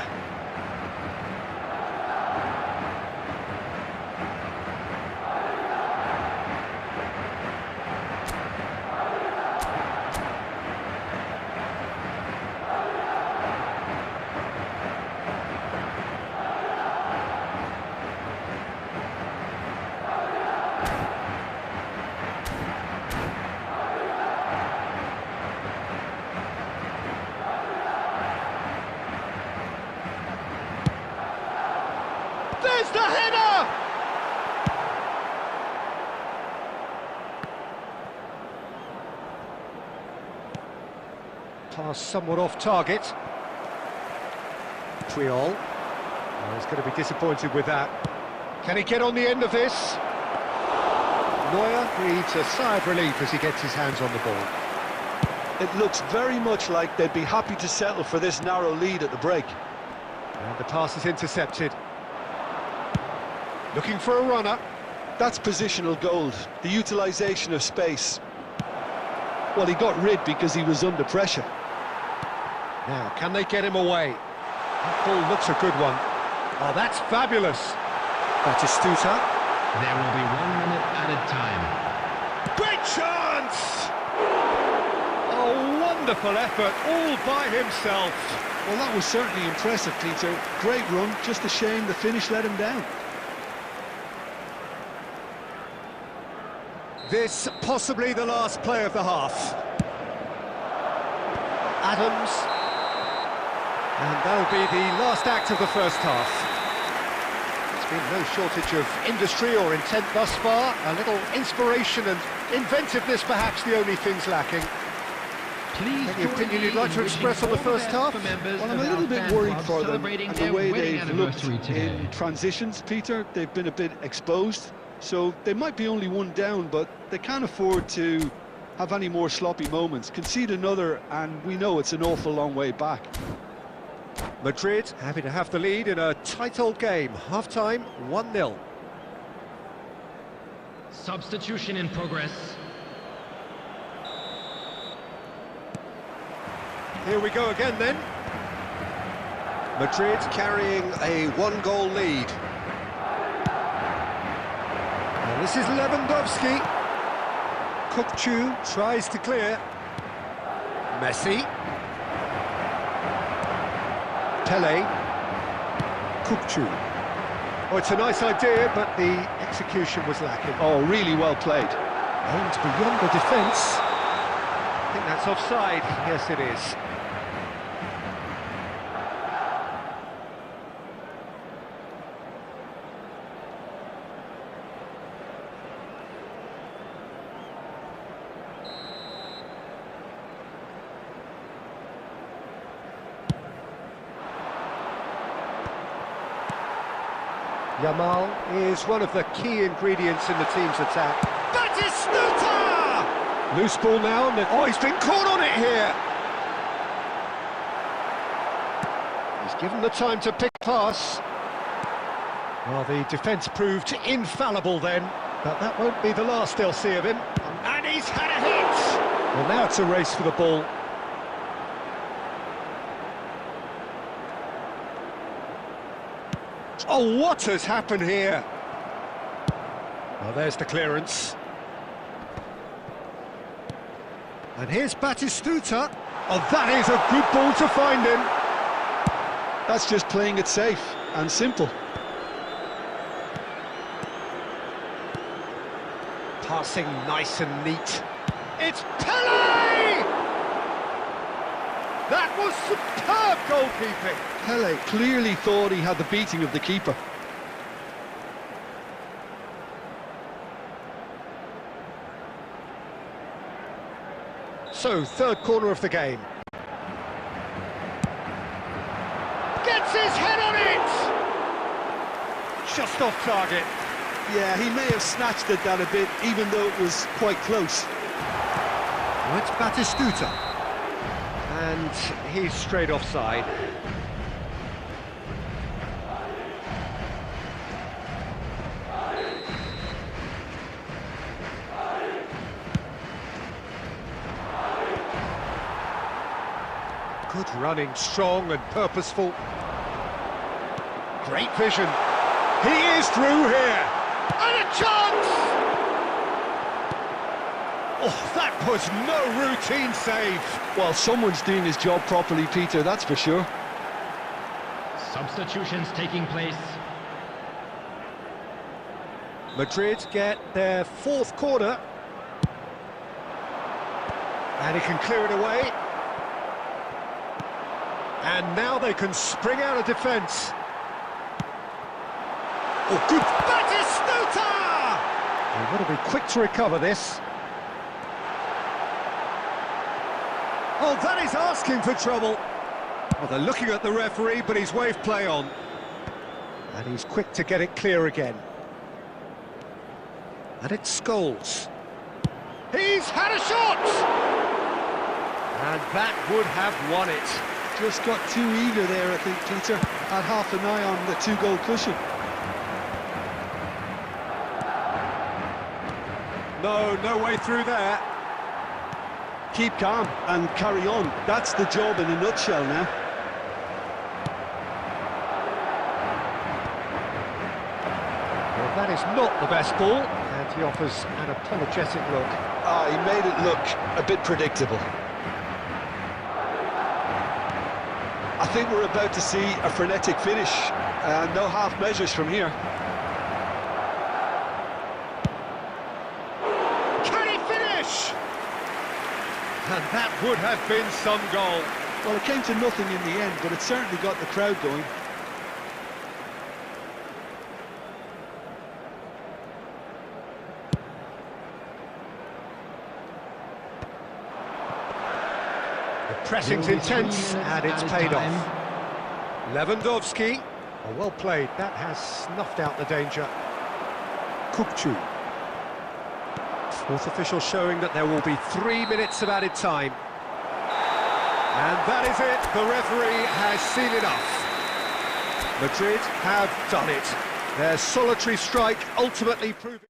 There's the header! Pass somewhat off target. Triol. Oh, he's going to be disappointed with that. Can he get on the end of this? Neuer breathes a sigh of relief as he gets his hands on the ball. It looks very much like they'd be happy to settle for this narrow lead at the break. And the pass is intercepted. Looking for a runner. That's positional gold, the utilisation of space. Well, he got rid because he was under pressure. Now, can they get him away? That ball looks a good one. Oh, that's fabulous. Batistuta. There will be 1 minute added time. Great chance! A wonderful effort, all by himself. Well, that was certainly impressive, Peter. Great run, just a shame the finish let him down. This possibly the last play of the half. Adams. And that'll be the last act of the first half. There's been no shortage of industry or intent thus far. A little inspiration and inventiveness perhaps the only things lacking. Please Any opinion you'd like to express on the first half? Well, I'm a little bit worried for them and the way they've looked in transitions, Peter. They've been a bit exposed, so they might be only one down, but they can't afford to have any more sloppy moments. Concede another, and we know it's an awful long way back. Madrid happy to have the lead in a tight old game. Half-time, 1-0. Substitution in progress. Here we go again then. Madrid carrying a one-goal lead. And this is Lewandowski. Kukçu tries to clear. Messi. Pele. Kukçu. Oh, it's a nice idea, but the execution was lacking. Oh, really well played. Aimed beyond the defence. I think that's offside. Yes, it is. Yamal is one of the key ingredients in the team's attack. Batistuta! Loose ball now, and oh, he's been caught on it here. He's given the time to pick pass. Well, the defence proved infallible then, but that won't be the last they'll see of him. And he's had a hit! Well, now it's a race for the ball. Oh, what has happened here? Well, there's the clearance. And here's Batistuta. Oh, that is a good ball to find him. That's just playing it safe and simple. Passing nice and neat. It's Pele! That was superb goalkeeping. Pele clearly thought he had the beating of the keeper. So, third corner of the game. Gets his head on it! Just off target. Yeah, he may have snatched at that a bit, even though it was quite close. Well, it's Batistuta. And he's straight offside. Good running, strong and purposeful. Great vision. He is through here. And a chance! Oh, that was no routine save. Well, someone's doing his job properly, Peter, that's for sure. Substitutions taking place. Madrid get their fourth corner. And he can clear it away. And now they can spring out of defence. Oh, good! Batistuta! They've got to be quick to recover this. Oh, that is asking for trouble. Well, they're looking at the referee, but he's waved play on. And he's quick to get it clear again. And it's Scholes. He's had a shot! And that would have won it. Just got too eager there, I think, Peter. Had half an eye on the two-goal cushion. No way through there. Keep calm and carry on. That's the job in a nutshell now. Well, that is not the best ball, and he offers an apologetic look. He made it look a bit predictable. I think we're about to see a frenetic finish. No half measures from here. Can he finish? And that would have been some goal. Well, it came to nothing in the end, but it certainly got the crowd going. The pressing's intense, and it's paid off. Lewandowski, oh, well played. That has snuffed out the danger. Kupchu. Fourth official showing that there will be 3 minutes of added time. And that is it. The referee has seen enough. Madrid have done it. Their solitary strike ultimately proving...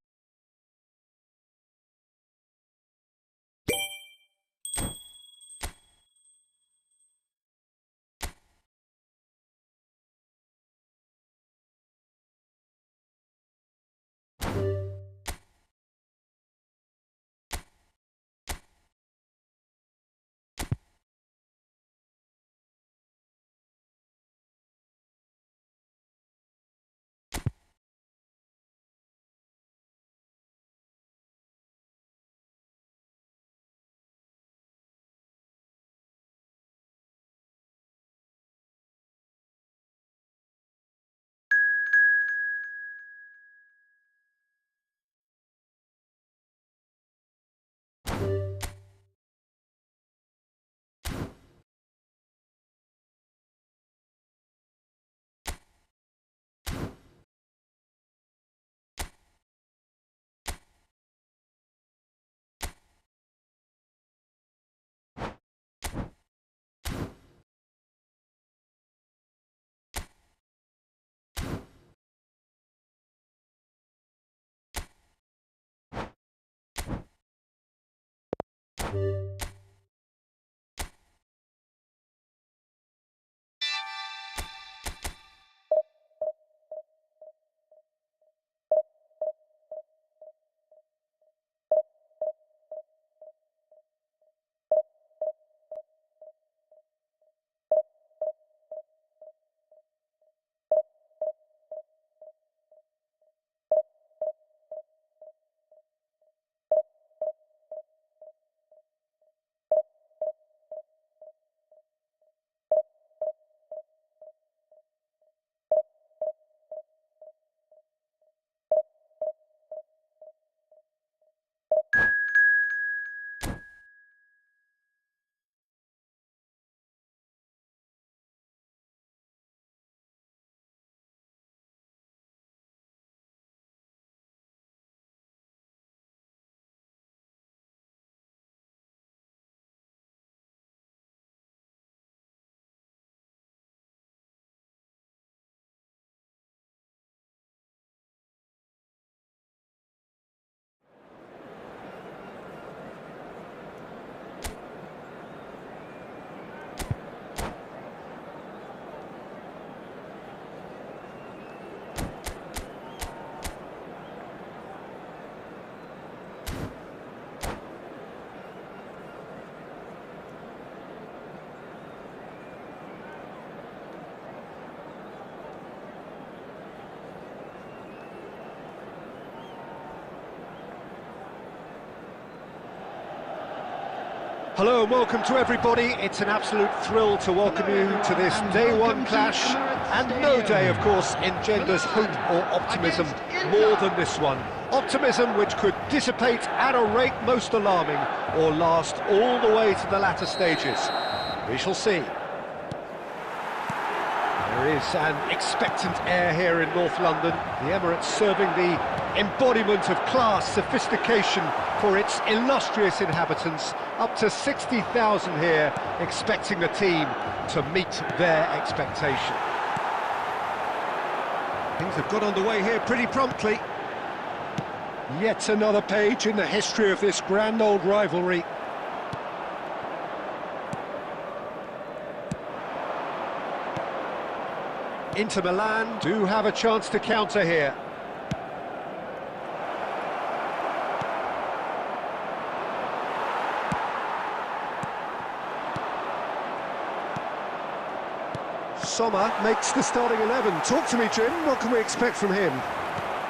Hello and welcome to everybody. It's an absolute thrill to welcome you to this day one clash, and no day, of course, engenders hope or optimism more than this one. Optimism which could dissipate at a rate most alarming or last all the way to the latter stages. We shall see. There is an expectant air here in North London. The Emirates serving the embodiment of class, sophistication for its illustrious inhabitants. Up to 60,000 here, expecting the team to meet their expectation. Things have got underway here pretty promptly. Yet another page in the history of this grand old rivalry. Inter Milan do have a chance to counter here. Sommer makes the starting 11. Talk to me, Jim. What can we expect from him?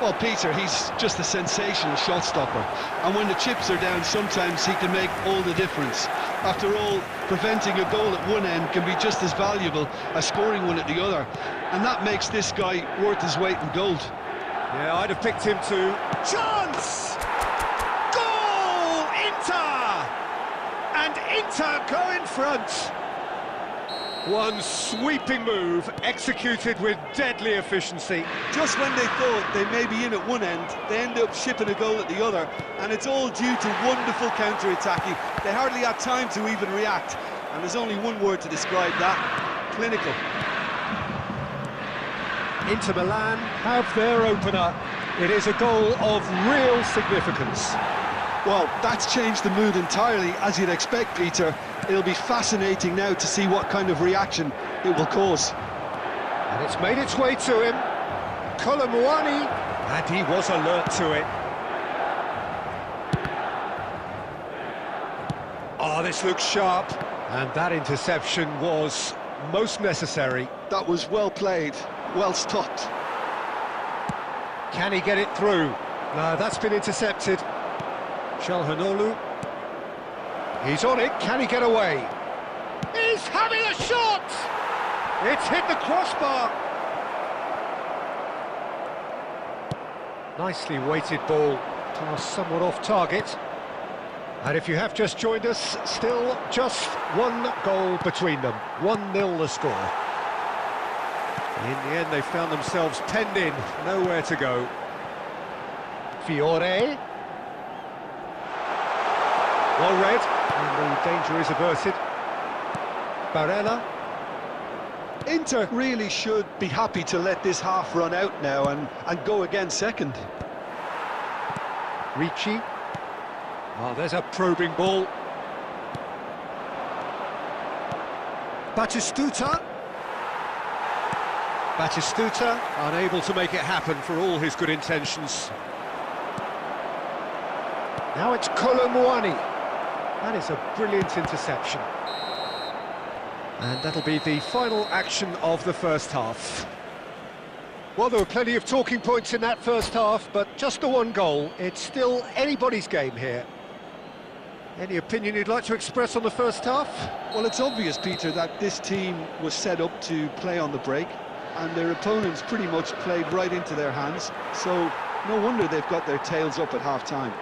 Well, Peter, he's just a sensational shot stopper, and when the chips are down, sometimes he can make all the difference. After all, preventing a goal at one end can be just as valuable as scoring one at the other, and that makes this guy worth his weight in gold. Yeah, I'd have picked him too. Chance! Goal! Inter! And Inter go in front. One sweeping move, executed with deadly efficiency. Just when they thought they may be in at one end, they end up shipping a goal at the other, and it's all due to wonderful counter-attacking. They hardly had time to even react, and there's only one word to describe that: clinical. Inter Milan have their opener. It is a goal of real significance. Well, that's changed the mood entirely, as you'd expect, Peter. It'll be fascinating now to see what kind of reaction it will cause. And it's made its way to him. Colomwani, and he was alert to it. Oh, this looks sharp. And that interception was most necessary. That was well played, well stopped. Can he get it through? No, that's been intercepted. Çalhanoğlu. He's on it, can he get away? He's having a shot! It's hit the crossbar! Nicely weighted ball, passed somewhat off target. And if you have just joined us, still just one goal between them. 1-0 the score. In the end, they found themselves penned in, nowhere to go. Fiore. Well read, and the danger is averted. Barella. Inter really should be happy to let this half run out now and go again second. Ricci. Oh, there's a probing ball. Batistuta. Batistuta unable to make it happen for all his good intentions. Now it's Kolomwani. That is a brilliant interception. And that'll be the final action of the first half. Well, there were plenty of talking points in that first half, but just the one goal. It's still anybody's game here. Any opinion you'd like to express on the first half? Well, it's obvious, Peter, that this team was set up to play on the break, and their opponents pretty much played right into their hands, so no wonder they've got their tails up at half-time.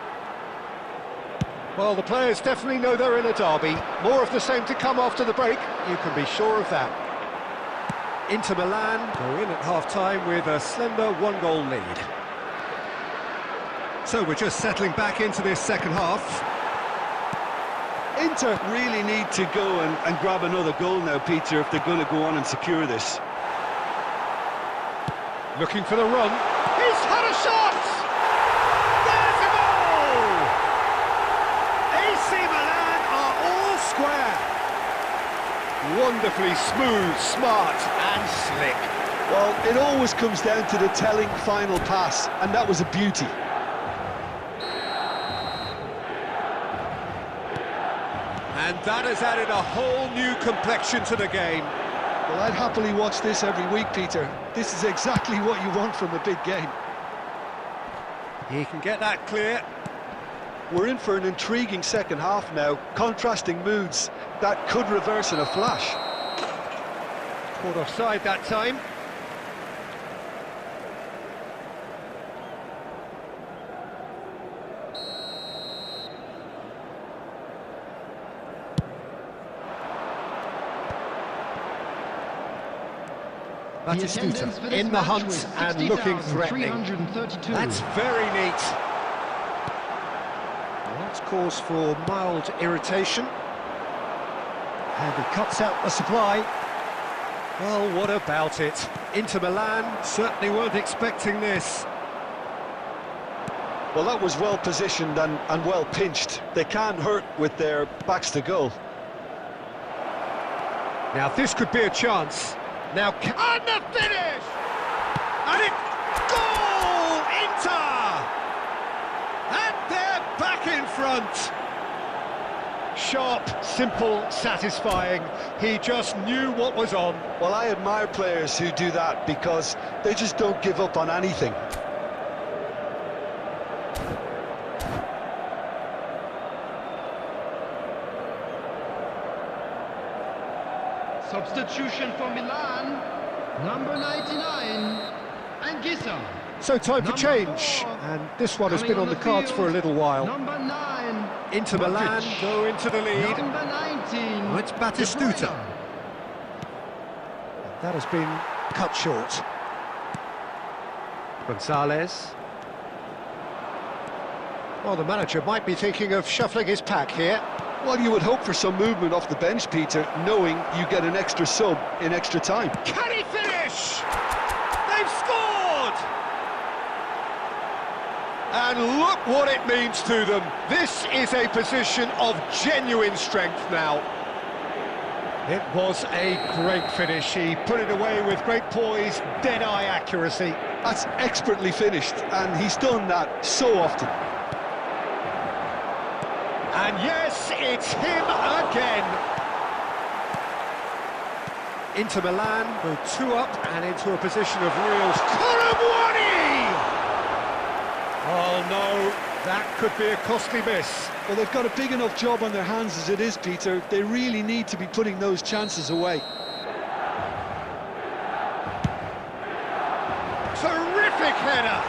Well, the players definitely know they're in a derby. More of the same to come after the break, you can be sure of that. Inter Milan go in at half-time with a slender one-goal lead. So we're just settling back into this second half. Inter really need to go and grab another goal now, Peter, if they're going to go on and secure this. Looking for the run. He's had a shot! There's a goal! AC Milan are all square. Wonderfully smooth, smart and slick. Well, it always comes down to the telling final pass, and that was a beauty. And that has added a whole new complexion to the game. Well, I'd happily watch this every week, Peter. This is exactly what you want from a big game. He can get that clear. We're in for an intriguing second half now, contrasting moods that could reverse in a flash. Caught offside that time. Batistuta in the hunt and looking threatening. That's very neat. Well, that's cause for mild irritation. And he cuts out the supply. Well, what about it? Inter Milan certainly weren't expecting this. Well, that was well positioned and well pinched. They can't hurt with their backs to goal. Now this could be a chance. Now, and the finish! And it... Goal! Inter! And they're back in front! Sharp, simple, satisfying. He just knew what was on. Well, I admire players who do that because they just don't give up on anything. Substitution for Milan, number 99, Anguissa. So time for change, and this one has been on the cards for a little while. Number 9, Inter Milan go into the lead. number 19, Oh, it's Batistuta. That has been cut short. Gonzalez. Well, the manager might be thinking of shuffling his pack here. Well, you would hope for some movement off the bench, Peter, knowing you get an extra sub in extra time. Can he finish? They've scored! And look what it means to them. This is a position of genuine strength now. It was a great finish. He put it away with great poise, dead-eye accuracy. That's expertly finished, and he's done that so often. And yes, it's him again. Inter Milan go 2 up and into a position of real... Kolomwani! Oh no, that could be a costly miss. Well, they've got a big enough job on their hands as it is, Peter. They really need to be putting those chances away. Terrific header!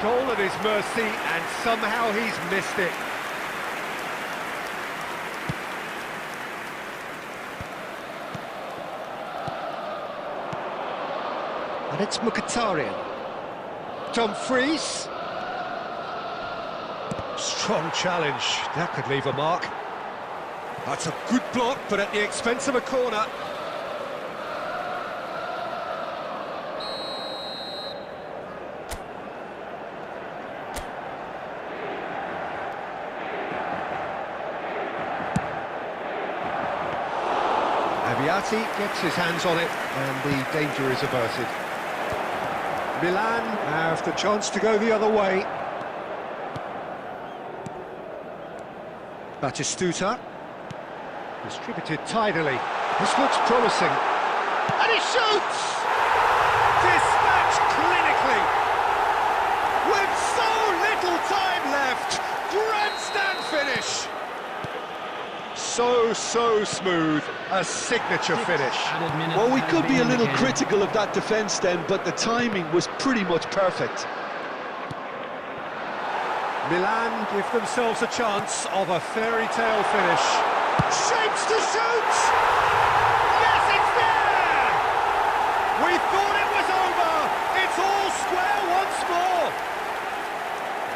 Goal at his mercy, and somehow he's missed it. And it's Mkhitaryan. Dumfries. Strong challenge. That could leave a mark. That's a good block, but at the expense of a corner. Piatti gets his hands on it, and the danger is averted. Milan have the chance to go the other way. Batistuta, distributed tidily. This looks promising. And he shoots! Dispatched clinically! With so little time left! Grandstand finish! So smooth. A signature finish. Well, we could be a little critical of that defence then, but the timing was pretty much perfect. Milan give themselves a chance of a fairy tale finish. Shapes to shoot! Yes, it's there! We thought it was over! It's all square once more!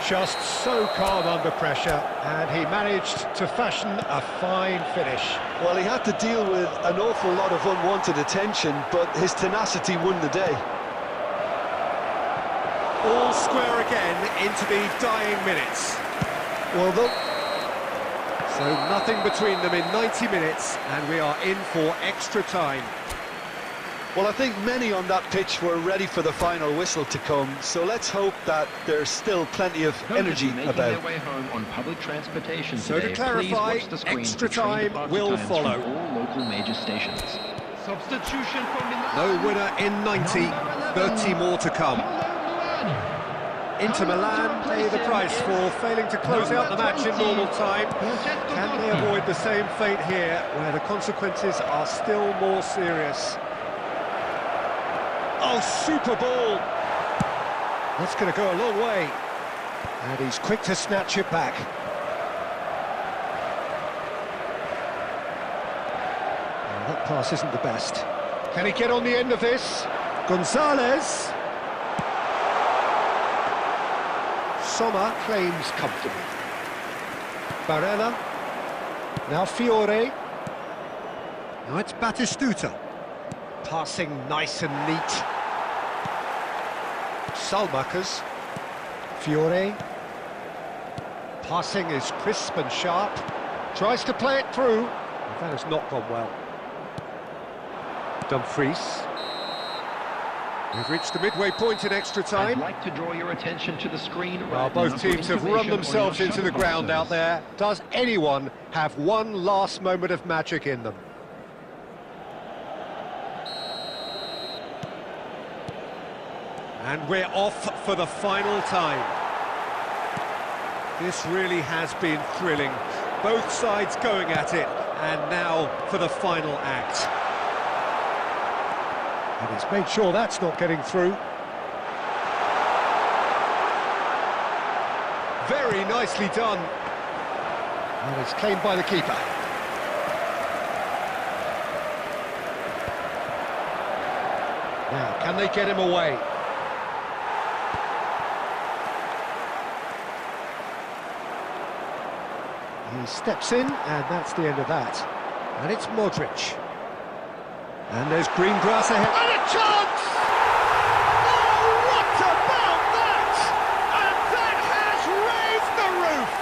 Just so calm under pressure, and he managed to fashion a fine finish. Well, he had to deal with an awful lot of unwanted attention, but his tenacity won the day. All square again into the dying minutes. Well, So nothing between them in 90 minutes, and we are in for extra time. Well, I think many on that pitch were ready for the final whistle to come, so let's hope that there's still plenty of energy making about. their way home on public transportation So today, to clarify, please watch the screen extra for train time departure will times follow. from all local major stations. Substitution for Milan. No winner in 90, 30 more to come. Inter Milan pay the price for failing to close out the match in normal time. Can they avoid the same fate here, where the consequences are still more serious? Oh, super ball! That's going to go a long way. And he's quick to snatch it back. Oh, that pass isn't the best. Can he get on the end of this? Gonzalez. Sommer claims comfortably. Barella. Now Fiore. Now it's Batistuta. Passing nice and neat. Salmakers. Fiore. Passing is crisp and sharp. Tries to play it through. That has not gone well. Dumfries. We've reached the midway point in extra time. I'd like to draw your attention to the screen right Well, now both for teams have run information on themselves your into the shuttle ground out boxes. there. Does anyone have one last moment of magic in them? And we're off for the final time. This really has been thrilling. Both sides going at it, and now for the final act. And he's made sure that's not getting through. Very nicely done. And it's claimed by the keeper. Now, can they get him away? He steps in, and that's the end of that. And it's Modric. And there's green grass ahead. And a chance! Oh, what about that? And that has raised the roof!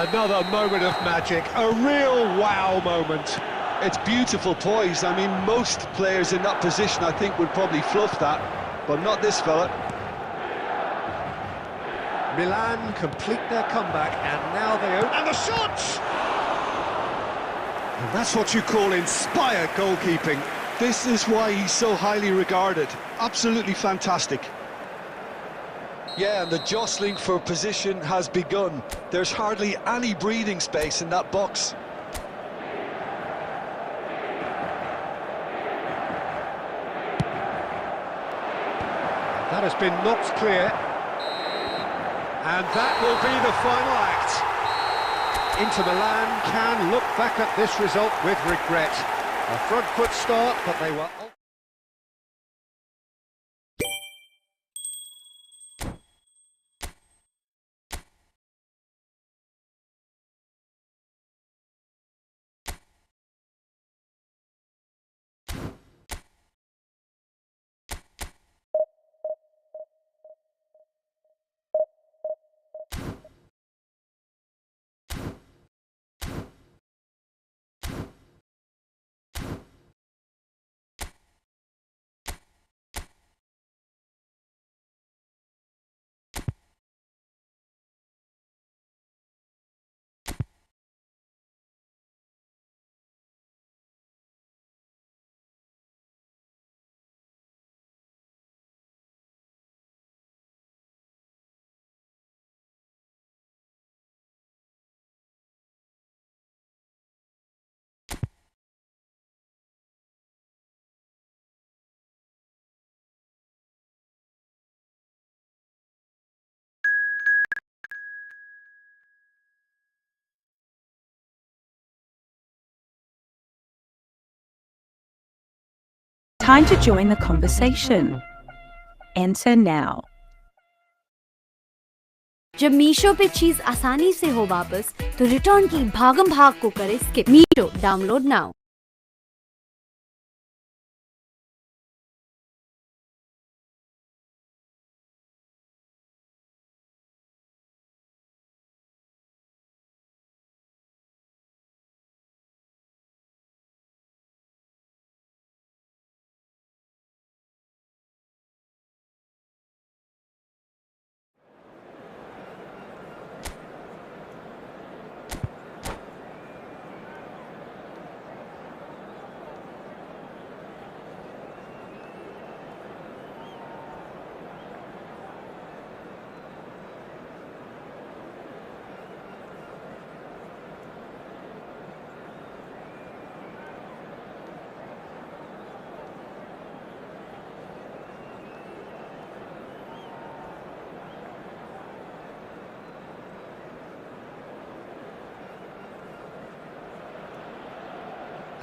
Another moment of magic, a real wow moment. It's beautiful poise. I mean, most players in that position, I think, would probably fluff that, but not this fella. Milan complete their comeback, and now they open... And the shot! And that's what you call inspired goalkeeping. This is why he's so highly regarded. Absolutely fantastic. Yeah, and the jostling for position has begun. There's hardly any breathing space in that box. That has been knocked clear. And that will be the final act. Inter Milan can look back at this result with regret. A front foot start, but they were... Time to join the conversation. Enter now. जब मीशो पे चीज आसानी से हो वापस तो return की भागम भाग को करे skip. Meesho download now.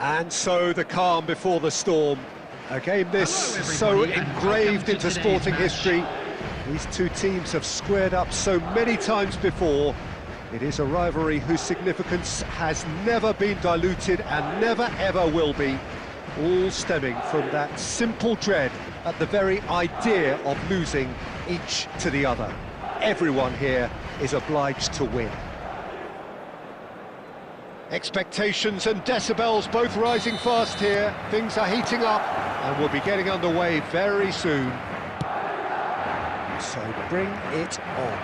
And so the calm before the storm. A game this so engraved into sporting history. These two teams have squared up so many times before. It is a rivalry whose significance has never been diluted and never ever will be. All stemming from that simple dread at the very idea of losing each to the other. Everyone here is obliged to win. Expectations and decibels both rising fast here. Things are heating up and we'll be getting underway very soon. So bring it on.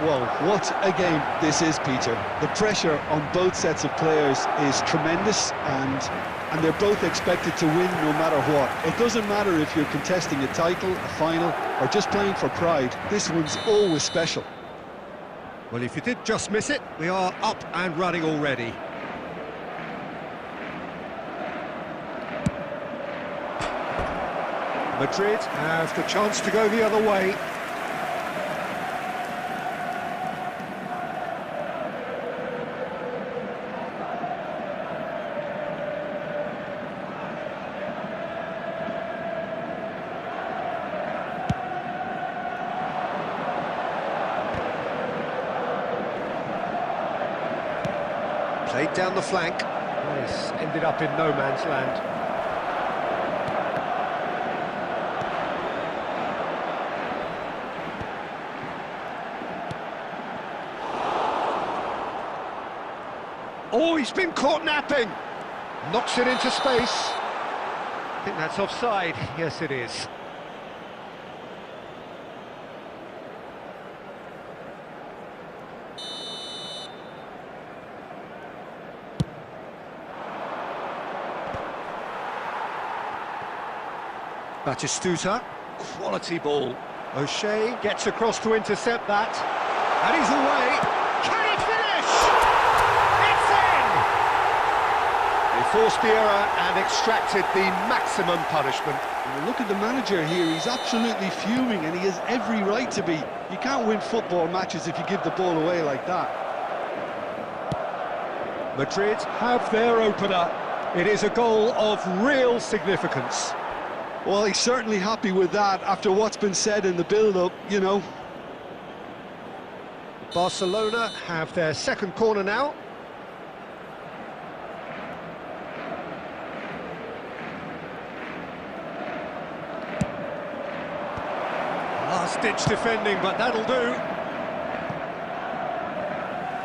Well, what a game this is, Peter. The pressure on both sets of players is tremendous, and they're both expected to win no matter what. It doesn't matter if you're contesting a title, a final, or just playing for pride. This one's always special. Well, if you did just miss it, we are up and running already. Madrid have the chance to go the other way. Played down the flank. This ended up in no man's land. Oh, he's been caught napping. Knocks it into space. I think that's offside. Yes, it is. Batistuta, quality ball. O'Shea gets across to intercept that. And he's away. Can he finish? They forced the error and extracted the maximum punishment. Well, look at the manager here, he's absolutely fuming and he has every right to be. You can't win football matches if you give the ball away like that. Madrid have their opener. It is a goal of real significance. Well, he's certainly happy with that after what's been said in the build-up, you know. Barcelona have their second corner now. Last-ditch defending, but that'll do.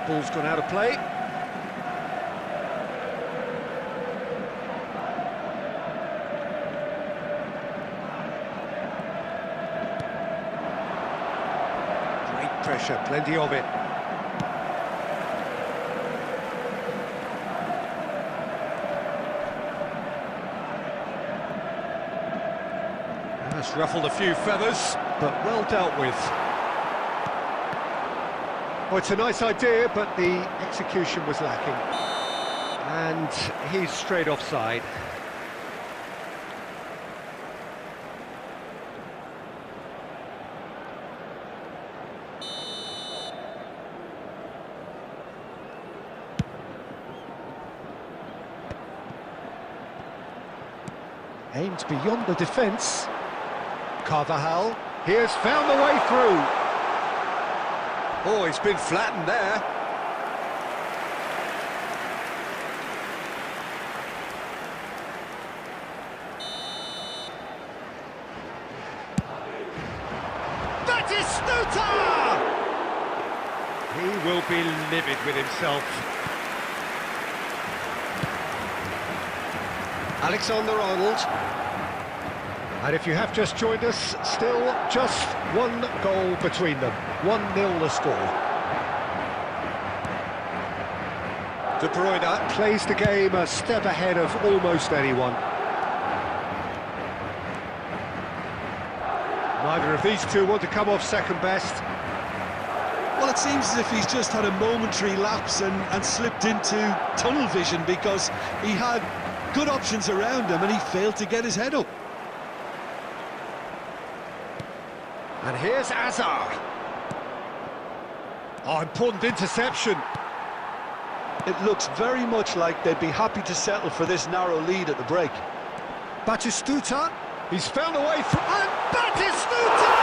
Ball's gone out of play. Great pressure, plenty of it. That's ruffled a few feathers, but well dealt with. Well, it's a nice idea, but the execution was lacking. And he's straight offside. Aimed beyond the defence. Carvajal, he has found the way through. Oh, he's been flattened there. He will be livid with himself. Alexander-Arnold. And if you have just joined us, still just one goal between them. 1-0 the score. De Bruyne plays the game a step ahead of almost anyone. Neither of these two want to come off second best. Well, it seems as if he's just had a momentary lapse and slipped into tunnel vision, because he had good options around him and he failed to get his head up. And here's Azar. Oh, important interception. It looks very much like they'd be happy to settle for this narrow lead at the break. Batistuta, he's found a way through, and Batistuta!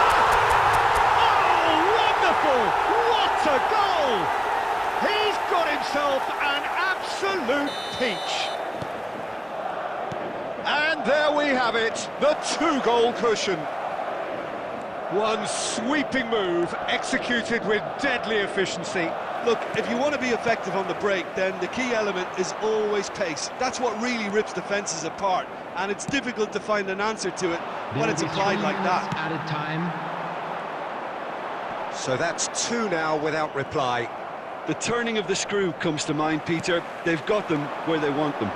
Oh, wonderful! What a goal! He's got himself an absolute peach. And there we have it, the 2-goal cushion. One sweeping move, executed with deadly efficiency. Look, if you want to be effective on the break, then the key element is always pace. That's what really rips defences apart, and it's difficult to find an answer to it when it's applied like that. Added time. So that's 2 now without reply. The turning of the screw comes to mind, Peter. They've got them where they want them.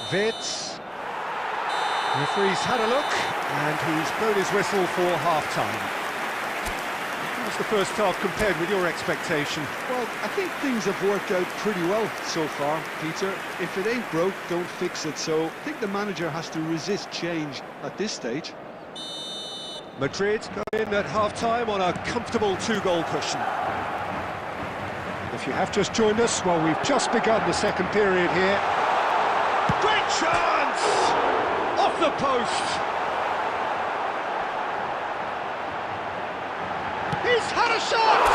Vitz. Referee's had a look, and he's blown his whistle for half-time. How's the first half compared with your expectation? Well, I think things have worked out pretty well so far, Peter. If it ain't broke, don't fix it. So I think the manager has to resist change at this stage. Madrid go in at half-time on a comfortable 2-goal cushion. If you have just joined us, well, we've just begun the second period here. Great chance! Off the post! He's had a shot!